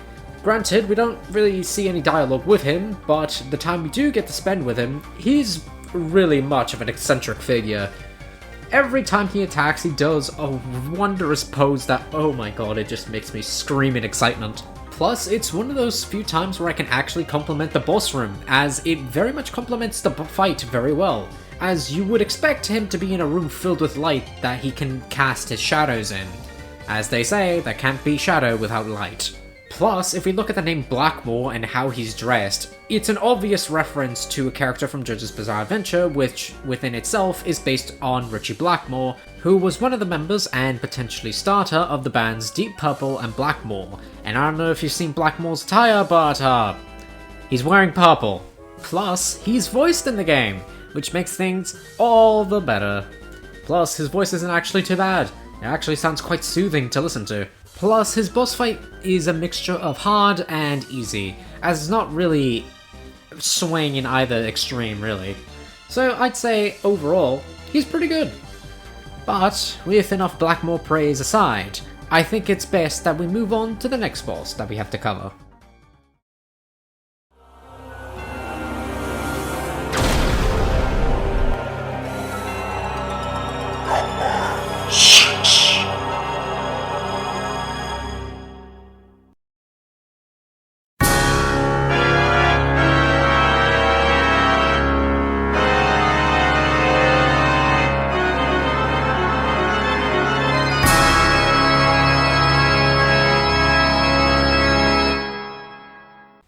Speaker 2: Granted, we don't really see any dialogue with him, but the time we do get to spend with him, he's really much of an eccentric figure. Every time he attacks, he does a wondrous pose that, oh my god, it just makes me scream in excitement. Plus, it's one of those few times where I can actually compliment the boss room, as it very much complements the fight very well, as you would expect him to be in a room filled with light that he can cast his shadows in. As they say, there can't be shadow without light. Plus, if we look at the name Blackmore and how he's dressed, it's an obvious reference to a character from JoJo's Bizarre Adventure, which within itself is based on Richie Blackmore, who was one of the members and potentially starter of the bands Deep Purple and Blackmore. And I don't know if you've seen Blackmore's attire, but he's wearing purple. Plus, he's voiced in the game, which makes things all the better. Plus, his voice isn't actually too bad. It actually sounds quite soothing to listen to. Plus, his boss fight is a mixture of hard and easy, as it's not really swaying in either extreme, really. So I'd say, overall, he's pretty good. But, with enough Blackmore praise aside, I think it's best that we move on to the next boss that we have to cover.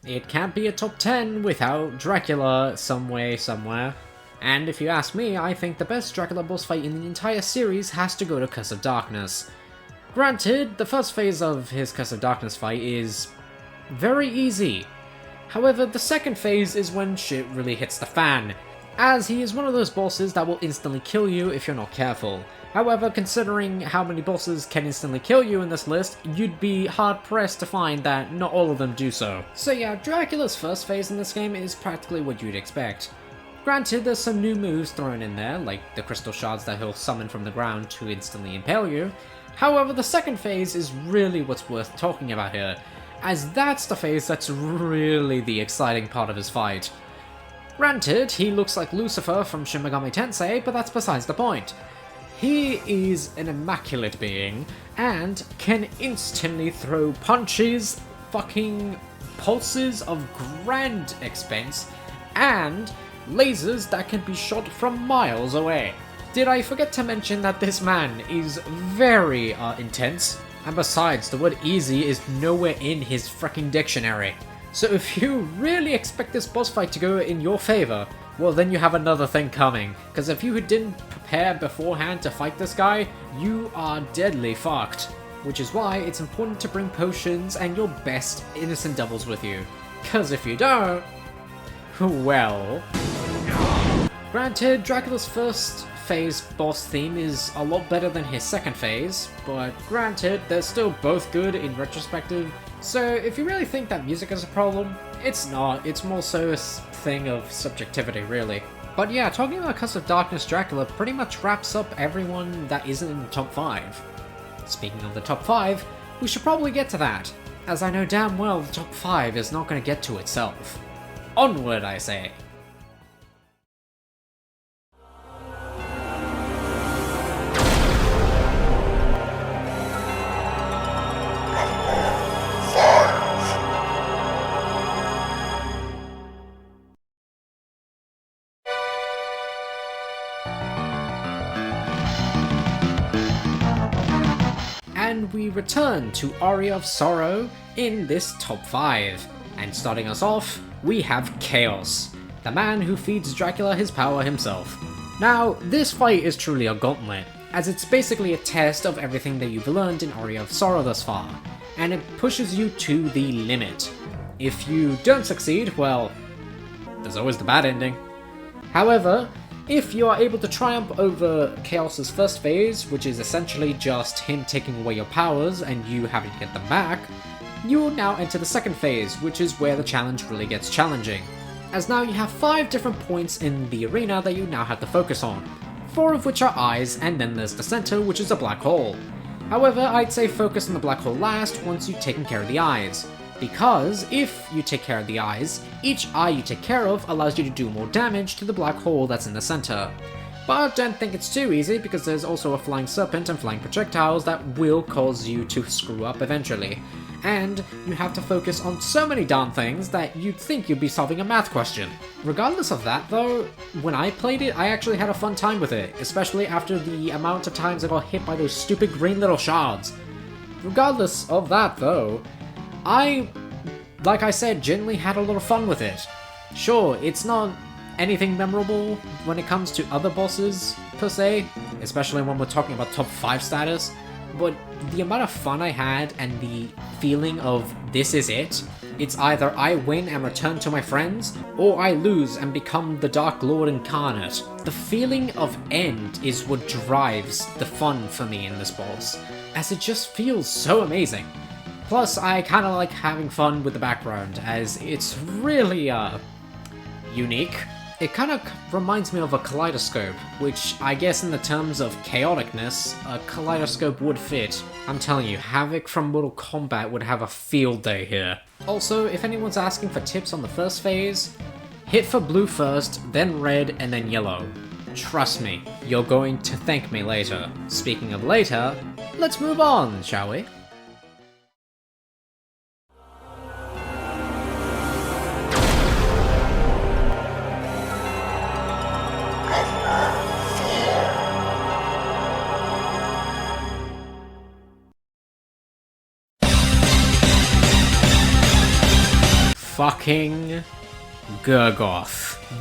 Speaker 2: It can't be a top 10 without Dracula some way, somewhere. And if you ask me, I think the best Dracula boss fight in the entire series has to go to Curse of Darkness. Granted, the first phase of his Curse of Darkness fight is very easy. However, the second phase is when shit really hits the fan, as he is one of those bosses that will instantly kill you if you're not careful. However, considering how many bosses can instantly kill you in this list, you'd be hard-pressed to find that not all of them do so. So yeah, Dracula's first phase in this game is practically what you'd expect. Granted, there's some new moves thrown in there, like the crystal shards that he'll summon from the ground to instantly impale you. However, the second phase is really what's worth talking about here, as that's the phase that's really the exciting part of his fight. Granted, he looks like Lucifer from Shin Megami Tensei, but that's besides the point. He is an immaculate being, and can instantly throw punches, fucking pulses of grand expense, and lasers that can be shot from miles away. Did I forget to mention that this man is very intense? And besides, the word easy is nowhere in his freaking dictionary. So if you really expect this boss fight to go in your favor, well then you have another thing coming, because if you didn't prepare beforehand to fight this guy, you are deadly fucked. Which is why it's important to bring potions and your best innocent devils with you, because if you don't, well... Granted, Dracula's first phase boss theme is a lot better than his second phase, but granted, they're still both good in retrospective, so if you really think that music is a problem, it's not, it's more so a thing of subjectivity, really. But yeah, talking about Curse of Darkness Dracula pretty much wraps up everyone that isn't in the top 5. Speaking of the top 5, we should probably get to that.
Speaker 1: as I know damn well the top 5 is not going to get to itself. Onward, I say. And we return to Aria of Sorrow in this top 5. And starting us off, we have Chaos, the man who feeds Dracula his power himself. Now, this fight is truly a gauntlet, as it's basically a test of everything that you've learned in Aria of Sorrow thus far, and it pushes you to the limit. If you don't succeed, well, there's always the bad ending. However, if you are able to triumph over Chaos's first phase, which is essentially just him taking away your powers and you having to get them back, you will now enter the second phase, which is where the challenge really gets challenging, as now you have 5 different points in the arena that you now have to focus on, 4 of which are eyes, and then there's the center, which is a black hole. However, I'd say focus on the black hole last once you've taken care of the eyes, because if you take care of the eyes, each eye you take care of allows you to do more damage to the black hole that's in the center. But don't think it's too easy, because there's also a flying serpent and flying projectiles that will cause you to screw up eventually. And you have to focus on so many darn things that you'd think you'd be solving a math question. Regardless of that though, when I played it, I actually had a fun time with it, especially after the amount of times I got hit by those stupid green little shards. Regardless of that though, like I said, genuinely had a lot of fun with it. Sure, it's not anything memorable when it comes to other bosses, per se, especially when we're talking about top 5 status, but the amount of fun I had and the feeling of this is it, it's either I win and return to my friends, or I lose and become the Dark Lord incarnate. The feeling of end is what drives the fun for me in this boss, as it just feels so amazing. Plus, I kinda like having fun with the background, as it's really, unique. It kinda reminds me of a kaleidoscope, which I guess in the terms of chaoticness, a kaleidoscope would fit. I'm telling you, Havoc from Mortal Kombat would have a field day here. Also, if anyone's asking for tips on the first phase, hit for blue first, then red, and then yellow. Trust me, you're going to thank me later. Speaking of later, let's move on, shall we? Fucking Gargoyle.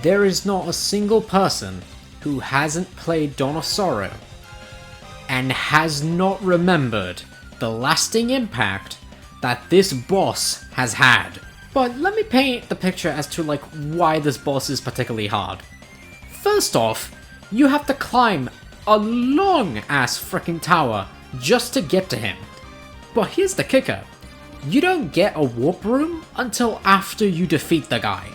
Speaker 1: There is not a single person who hasn't played Dawn of Sorrow and has not remembered the lasting impact that this boss has had. But let me paint the picture as to like why this boss is particularly hard. First off, you have to climb a long ass freaking tower just to get to him. But here's the kicker. You don't get a warp room until after you defeat the guy.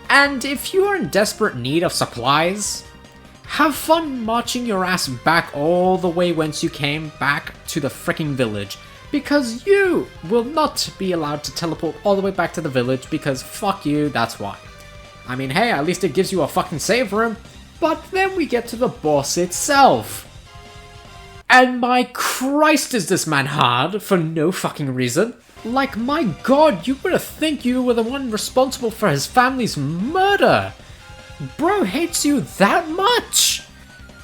Speaker 1: And if you are in desperate need of supplies, have fun marching your ass back all the way whence you came back to the freaking village, because you will not be allowed to teleport all the way back to the village, because fuck you, that's why. I mean, hey, at least it gives you a fucking save room. But then we get to the boss itself. And my Christ, is this man hard for no fucking reason. Like, my god, you would have think you were the one responsible for his family's murder. Bro hates you that much.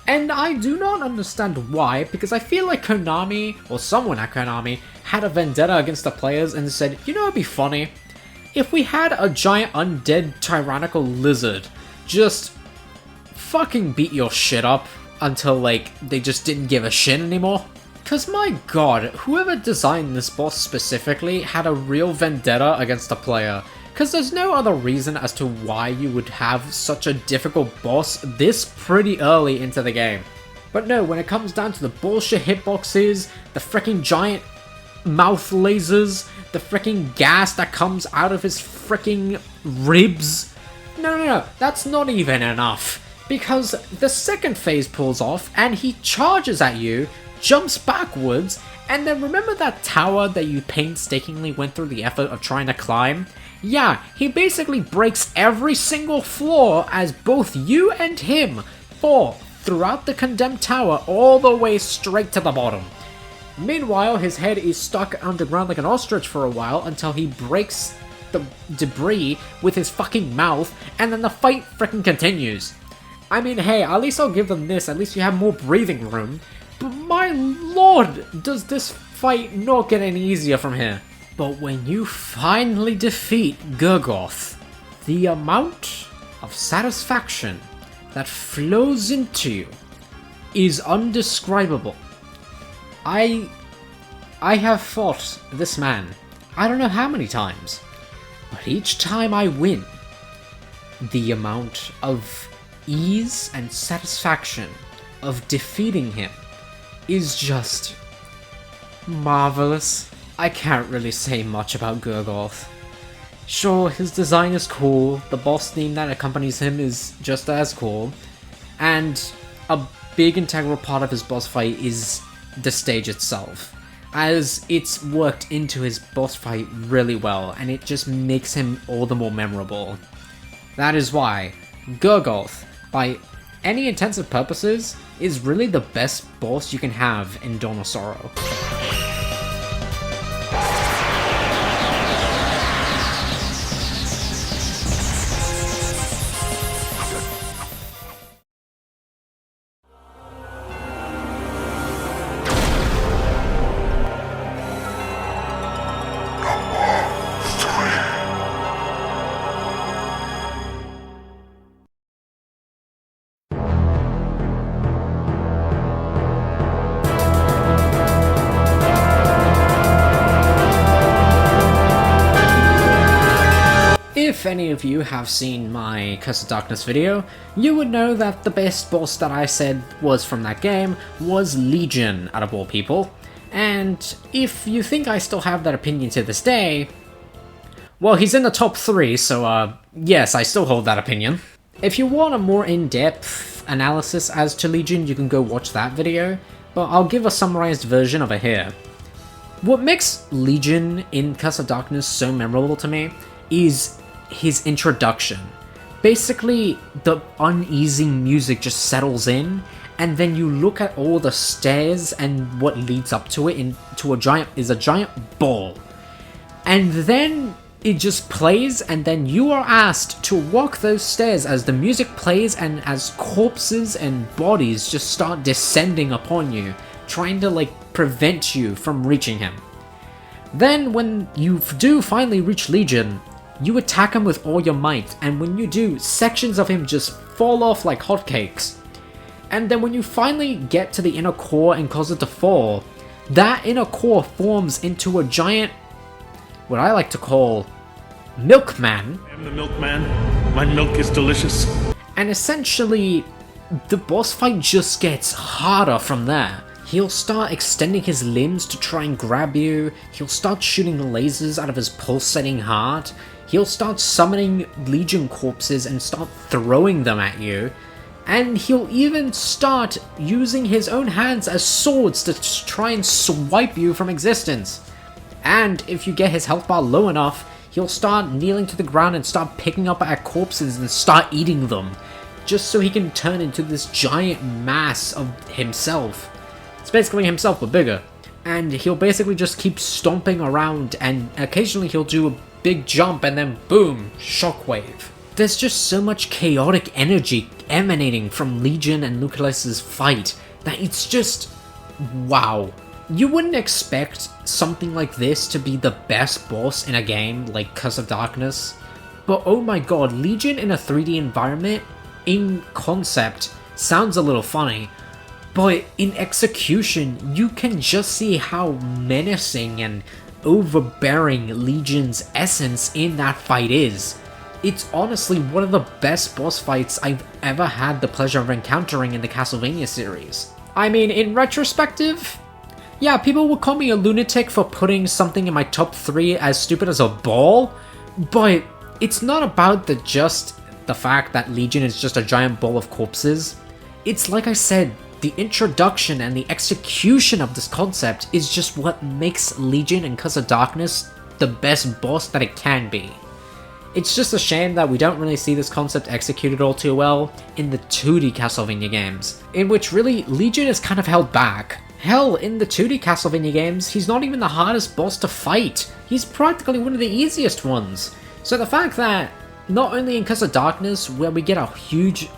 Speaker 1: And I do not understand why, because I feel like Konami, or someone at Konami, had a vendetta against the players and said, you know what'd be funny? If we had a giant undead tyrannical lizard just fucking beat your shit up until, like, they just didn't give a shit anymore. Cause my god, whoever designed this boss specifically had a real vendetta against the player. Cause there's no other reason as to why you would have such a difficult boss this pretty early into the game. But no, when it comes down to the bullshit hitboxes, the freaking giant mouth lasers, the freaking gas that comes out of his freaking ribs. No, that's not even enough. Because the second phase pulls off and he charges at you, jumps backwards,
Speaker 2: And then remember that tower that you painstakingly went through the effort of trying to climb? Yeah, he basically breaks every single floor as both you and him fall throughout the condemned tower all the way straight to the bottom. Meanwhile, his head is stuck underground like an ostrich for a while until he breaks the debris with his fucking mouth, and then the fight frickin' continues. I mean, hey, at least I'll give them this, at least you have more breathing room. But my lord, does this fight not get any easier from here. But when you finally defeat Gargoyle, the amount of satisfaction that flows into you is undescribable. I have fought this man, I don't know how many times, but each time I win, the amount of ease and satisfaction of defeating him is just marvelous. I can't really say much about Gargoyle. Sure, his design is cool, the boss theme that accompanies him is just as cool, and a big integral part of his boss fight is the stage itself, as it's worked into his boss fight really well, and it just makes him all the more memorable. That is why Gargoyle, by any intents and purposes, is really the best boss you can have in Dawn of Sorrow. If any of you have seen my Curse of Darkness video, you would know that the best boss that I said was from that game was Legion, out of all people. And if you think I still have that opinion to this day, well, he's in the top 3, so yes, I still hold that opinion. If you want a more in-depth analysis as to Legion, you can go watch that video, but I'll give a summarized version of it here. What makes Legion in Curse of Darkness so memorable to me is his introduction. Basically, the uneasy music just settles in, and then you look at all the stairs and what leads up to it into a giant ball. And then it just plays, and then you are asked to walk those stairs as the music plays and as corpses and bodies just start descending upon you, trying to prevent you from reaching him. Then when you do finally reach Legion, you attack him with all your might, and when you do, sections of him just fall off like hotcakes. And then when you finally get to the inner core and cause it to fall, that inner core forms into a giant, what I like to call, milkman.
Speaker 5: I am the milkman. My milk is delicious.
Speaker 2: And essentially, the boss fight just gets harder from there. He'll start extending his limbs to try and grab you, he'll start shooting lasers out of his pulsating heart, he'll start summoning Legion corpses and start throwing them at you, and he'll even start using his own hands as swords to try and swipe you from existence. And if you get his health bar low enough, he'll start kneeling to the ground and start picking up at corpses and start eating them, just so he can turn into this giant mass of himself. It's basically himself, but bigger. And he'll basically just keep stomping around, and occasionally he'll do a big jump and then boom, shockwave. There's just so much chaotic energy emanating from Legion and Lucullus' fight that it's just wow. You wouldn't expect something like this to be the best boss in a game like Curse of Darkness, but oh my god, Legion in a 3D environment, in concept, sounds a little funny, but in execution, you can just see how menacing and overbearing Legion's essence in that fight is. It's honestly one of the best boss fights I've ever had the pleasure of encountering in the Castlevania series. I mean, in retrospective, yeah, people would call me a lunatic for putting something in my top 3 as stupid as a ball, but it's not about just the fact that Legion is just a giant ball of corpses. It's like I said, The introduction and the execution of this concept is just what makes Legion and Curse of Darkness the best boss that it can be. It's just a shame that we don't really see this concept executed all too well in the 2D Castlevania games, in which really Legion is kind of held back. Hell, in the 2D Castlevania games, he's not even the hardest boss to fight. He's practically one of the easiest ones. So the fact that, not only in Curse of Darkness, where we get a huge,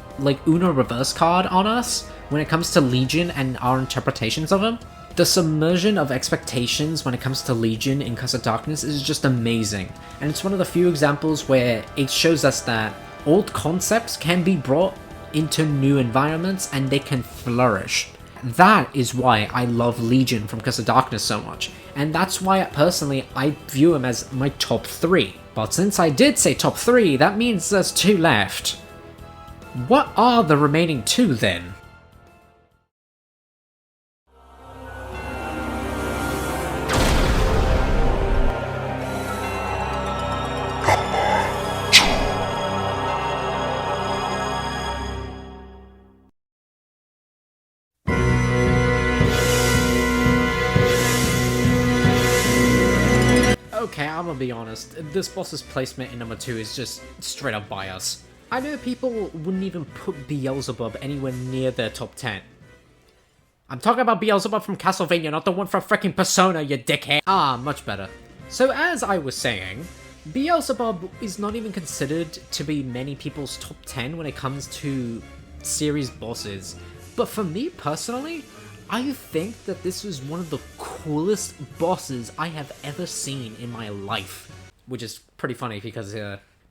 Speaker 2: Uno reverse card on us, when it comes to Legion and our interpretations of him, the submersion of expectations when it comes to Legion in Curse of Darkness is just amazing, and it's one of the few examples where it shows us that old concepts can be brought into new environments and they can flourish. That is why I love Legion from Curse of Darkness so much, and that's why personally I view him as my top 3. But since I did say top 3, that means there's 2 left. What are the remaining 2 then? Okay, I'm gonna be honest, this boss's placement in number 2 is just straight up bias. I know people wouldn't even put Beelzebub anywhere near their top 10. I'm talking about Beelzebub from Castlevania, not the one from freaking Persona, you dickhead. Ah, much better. So as I was saying, Beelzebub is not even considered to be many people's top 10 when it comes to series bosses. But for me personally, I think that this was one of the coolest bosses I have ever seen in my life. Which is pretty funny because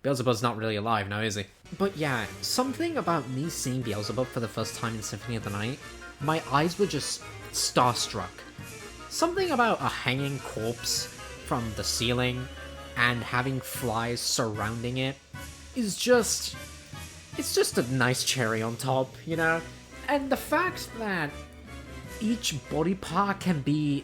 Speaker 2: Beelzebub's not really alive now, is he? But yeah, something about me seeing Beelzebub for the first time in Symphony of the Night, my eyes were just starstruck. Something about a hanging corpse from the ceiling and having flies surrounding it is just... it's just a nice cherry on top, you know? And the fact that each body part can be,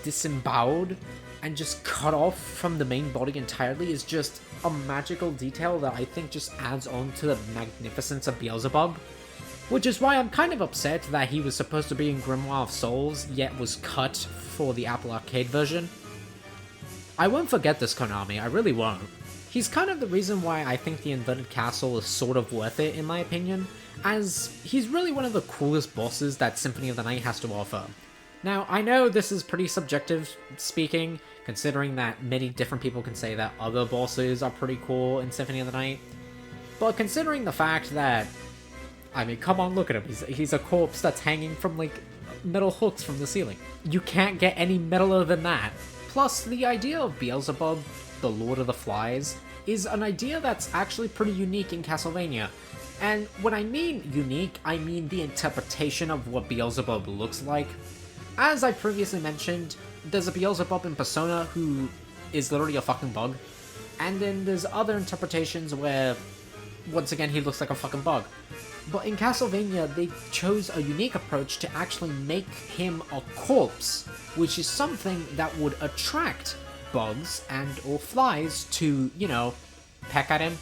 Speaker 2: disemboweled and just cut off from the main body entirely is just a magical detail that I think just adds on to the magnificence of Beelzebub. Which is why I'm kind of upset that he was supposed to be in Grimoire of Souls, yet was cut for the Apple Arcade version. I won't forget this, Konami, I really won't. He's kind of the reason why I think the Inverted Castle is sort of worth it, in my opinion, as he's really one of the coolest bosses that Symphony of the Night has to offer. Now, I know this is pretty subjective speaking, considering that many different people can say that other bosses are pretty cool in Symphony of the Night, but considering the fact that, I mean, come on, look at him, he's a corpse that's hanging from, metal hooks from the ceiling. You can't get any metaler than that. Plus, the idea of Beelzebub, the Lord of the Flies, is an idea that's actually pretty unique in Castlevania. And when I mean unique, I mean the interpretation of what Beelzebub looks like. As I previously mentioned, there's a Beelzebub in Persona who is literally a fucking bug. And then there's other interpretations where, once again, he looks like a fucking bug. But in Castlevania, they chose a unique approach to actually make him a corpse, which is something that would attract bugs and or flies to, you know, peck at him.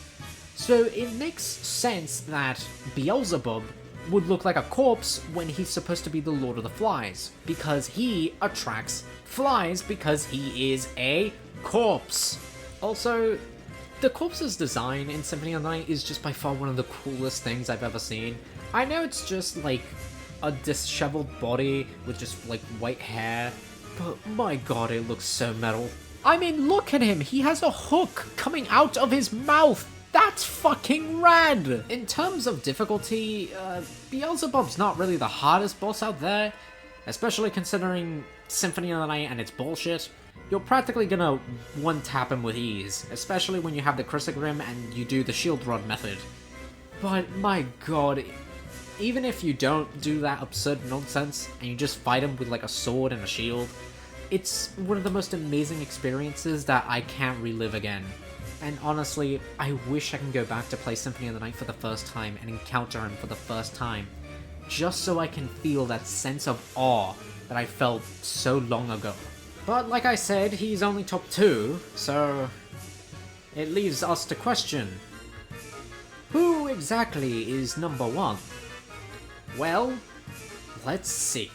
Speaker 2: So it makes sense that Beelzebub would look like a corpse when he's supposed to be the Lord of the Flies, because he attracts flies because he is a corpse. Also, the corpse's design in Symphony of the Night is just by far one of the coolest things I've ever seen. I know it's just like a disheveled body with just white hair, but my god, it looks so metal. I mean, look at him, he has a hook coming out of his mouth! That's fucking rad! In terms of difficulty, Beelzebub's not really the hardest boss out there, especially considering Symphony of the Night and its bullshit. You're practically gonna one-tap him with ease, especially when you have the Crisagrim and you do the Shield Rod method. But my god, even if you don't do that absurd nonsense, and you just fight him with a sword and a shield, it's one of the most amazing experiences that I can't relive again. And honestly, I wish I can go back to play Symphony of the Night for the first time and encounter him for the first time, just so I can feel that sense of awe that I felt so long ago. But like I said, he's only top 2, so it leaves us to question, who exactly is number 1? Well, let's see.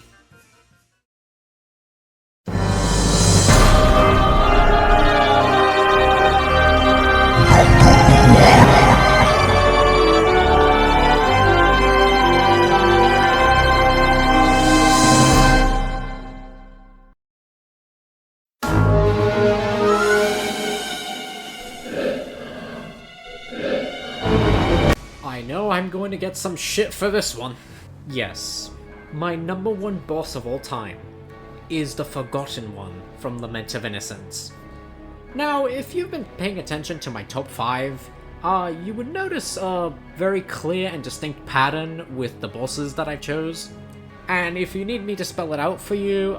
Speaker 2: I know I'm going to get some shit for this one. Yes, my number one boss of all time is the Forgotten One from Lament of Innocence. Now, if you've been paying attention to my top 5, you would notice a very clear and distinct pattern with the bosses that I chose. And if you need me to spell it out for you,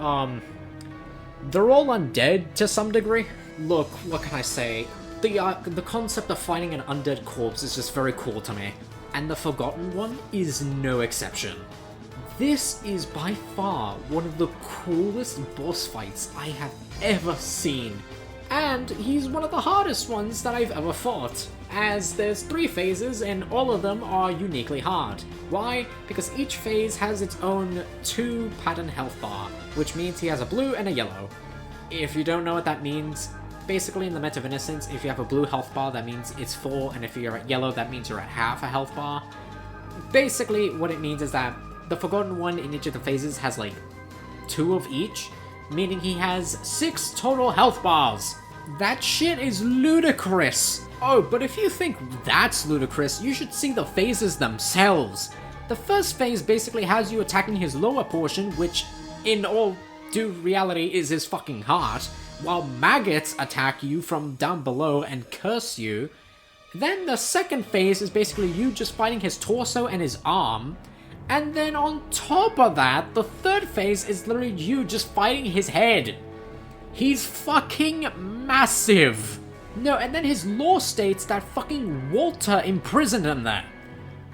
Speaker 2: they're all undead to some degree. Look, what can I say? The concept of finding an undead corpse is just very cool to me. And the Forgotten One is no exception. This is by far one of the coolest boss fights I have ever seen. And he's one of the hardest ones that I've ever fought, as there's 3 phases and all of them are uniquely hard. Why? Because each phase has its own 2 pattern health bar, which means he has a blue and a yellow. If you don't know what that means, basically in Lament of Innocence, if you have a blue health bar, that means it's full, and if you're at yellow, that means you're at half a health bar. Basically, what it means is that the Forgotten One in each of the phases has like 2 of each, meaning he has 6 total health bars. That shit is ludicrous. Oh, but if you think that's ludicrous, you should see the phases themselves. The first phase basically has you attacking his lower portion, which in all due reality is his fucking heart, while maggots attack you from down below and curse you. Then the second phase is basically you just fighting his torso and his arm. And then on top of that, the third phase is literally you just fighting his head. He's fucking massive. No, and then his lore states that fucking Walter imprisoned him there.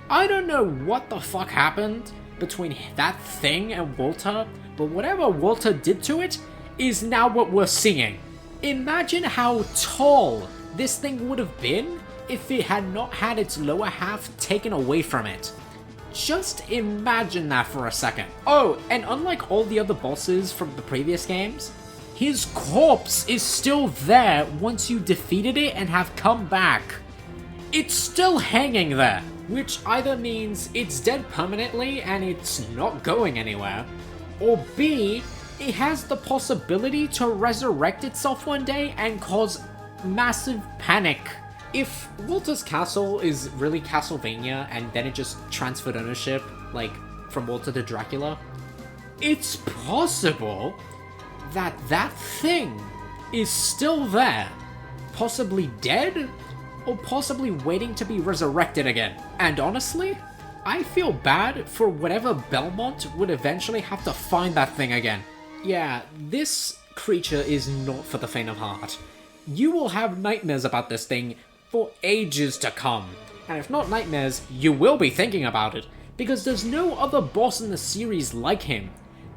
Speaker 2: I don't know what the fuck happened between that thing and Walter, but whatever Walter did to it is now what we're seeing. Imagine how tall this thing would have been if it had not had its lower half taken away from it. Just imagine that for a second. Oh, and unlike all the other bosses from the previous games, his corpse is still there once you defeated it and have come back. It's still hanging there, which either means it's dead permanently and it's not going anywhere, or B, it has the possibility to resurrect itself one day and cause massive panic. If Walter's castle is really Castlevania and then it just transferred ownership, like from Walter to Dracula, it's possible that that thing is still there, possibly dead, or possibly waiting to be resurrected again. And honestly, I feel bad for whatever Belmont would eventually have to find that thing again. Yeah, this creature is not for the faint of heart. You will have nightmares about this thing for ages to come. And if not nightmares, you will be thinking about it, because there's no other boss in the series like him.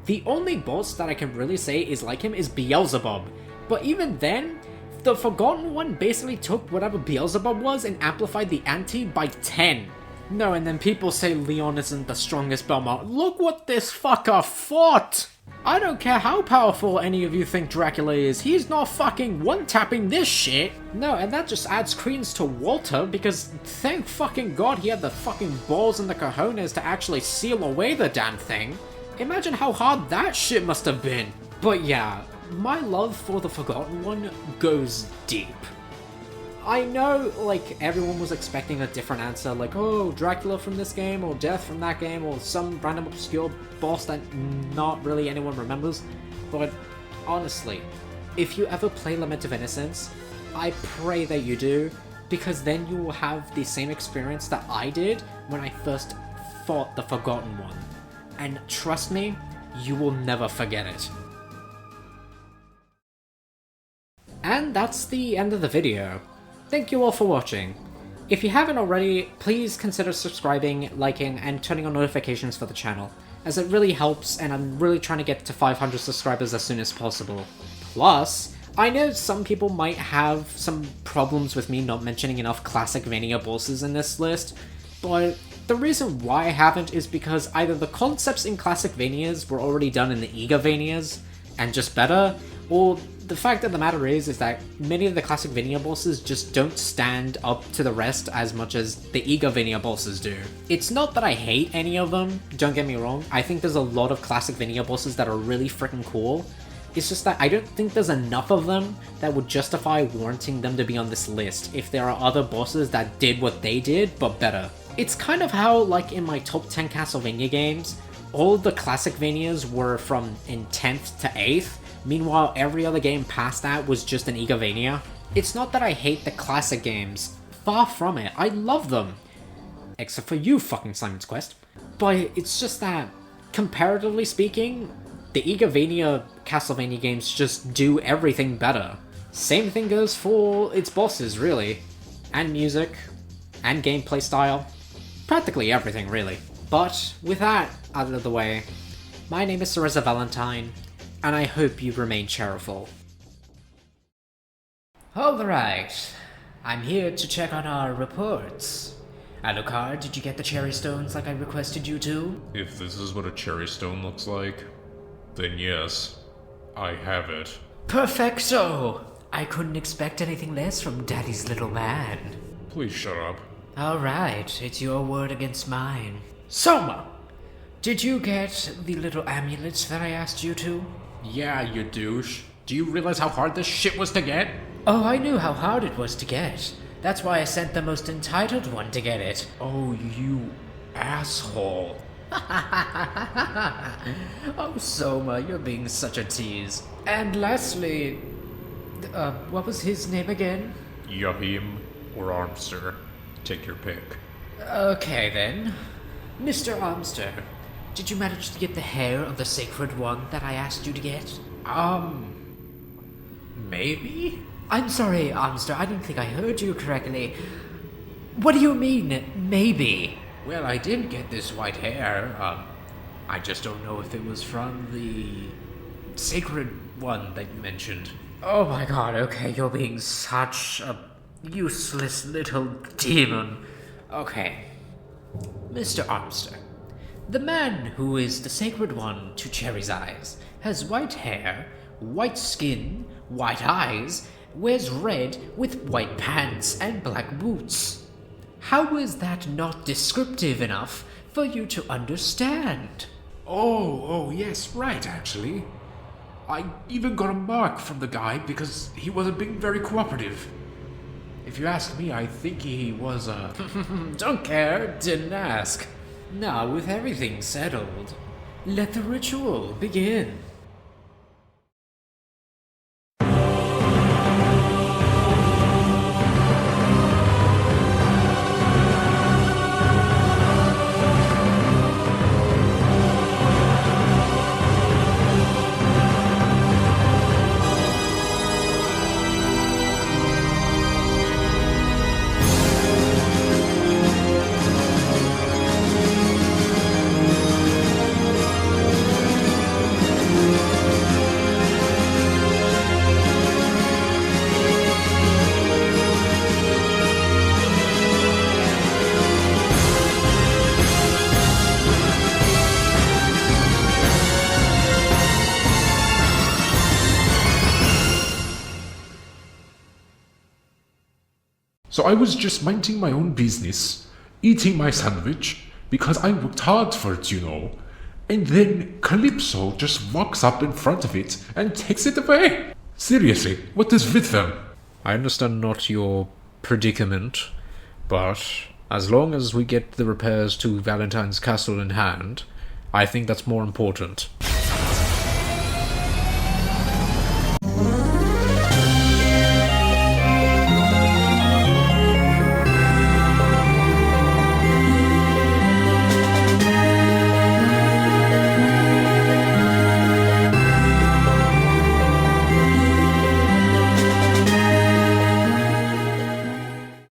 Speaker 2: The only boss that I can really say is like him is Beelzebub, but even then, the Forgotten One basically took whatever Beelzebub was and amplified the ante by 10. No, and then people say Leon isn't the strongest Belmont. Look what this fucker fought! I don't care how powerful any of you think Dracula is, he's not fucking one-tapping this shit! No, and that just adds credence to Walter, because thank fucking god he had the fucking balls and the cojones to actually seal away the damn thing. Imagine how hard that shit must have been! But yeah, my love for the Forgotten One goes deep. I know, like, everyone was expecting a different answer, like, oh, Dracula from this game, or Death from that game, or some random obscure boss that not really anyone remembers, but honestly, if you ever play Lament of Innocence, I pray that you do, because then you will have the same experience that I did when I first fought the Forgotten One. And trust me, you will never forget it. And that's the end of the video. Thank you all for watching. If you haven't already, please consider subscribing, liking, and turning on notifications for the channel, as it really helps and I'm really trying to get to 500 subscribers as soon as possible. Plus, I know some people might have some problems with me not mentioning enough classic Vania bosses in this list, but The reason why I haven't is because either the concepts in Classicvanias were already done in the Igavanias, and just better, or the fact of the matter is that many of the Classicvania bosses just don't stand up to the rest as much as the Igavania bosses do. It's not that I hate any of them, don't get me wrong, I think there's a lot of Classicvania bosses that are really freaking cool. It's just that I don't think there's enough of them that would justify warranting them to be on this list if there are other bosses that did what they did, but better. It's kind of how, like in my top 10 Castlevania games, all of the Classicvanias were from in 10th to 8th, meanwhile every other game past that was just an Igavania. It's not that I hate the classic games, far from it, I love them. Except for you, fucking Simon's Quest. But it's just that, comparatively speaking, the Igavania Castlevania games just do everything better. Same thing goes for its bosses, really. And music. And gameplay style. Practically everything, really. But, with that out of the way, my name is Cereza Valentine, and I hope you remain cherryful. Alright, I'm here to check on our reports. Alucard, did you get the cherry stones like I requested you to?
Speaker 3: If this is what a cherry stone looks like, then yes, I have it.
Speaker 2: Perfecto! I couldn't expect anything less from Daddy's little man.
Speaker 3: Please shut up.
Speaker 2: Alright, it's your word against mine. Soma! Did you get the little amulets that I asked you to?
Speaker 1: Yeah, you douche. Do you realize how hard this shit was to get?
Speaker 2: Oh, I knew how hard it was to get. That's why I sent the most entitled one to get it.
Speaker 1: Oh, you asshole.
Speaker 2: Oh, Soma, you're being such a tease. And lastly, what was his name again?
Speaker 3: Yahim or Armster. Take your pick.
Speaker 2: Okay then. Mr. Armster, did you manage to get the hair of the sacred one that I asked you to get?
Speaker 1: Maybe?
Speaker 2: I'm sorry, Armster, I don't think I heard you correctly. What do you mean, maybe?
Speaker 1: Well, I did get this white hair. I just don't know if it was from the sacred one that you mentioned.
Speaker 2: Oh my god, okay, you're being such a useless little demon. Okay. Mr. Armster, the man who is the sacred one to Cherry's eyes has white hair, white skin, white eyes, wears red with white pants and black boots. How is that not descriptive enough for you to understand?
Speaker 1: Oh, yes, right, actually. I even got a mark from the guy because he wasn't being very cooperative. If you ask me, I think he was,
Speaker 2: Don't care, didn't ask. Now, with everything settled, let the ritual begin.
Speaker 3: So I was just minding my own business, eating my sandwich, because I worked hard for it, you know. And then Calypso just walks up in front of it and takes it away. Seriously, what is with them? I understand not your predicament, but as long as we get the repairs to Valentine's castle in hand, I think that's more important.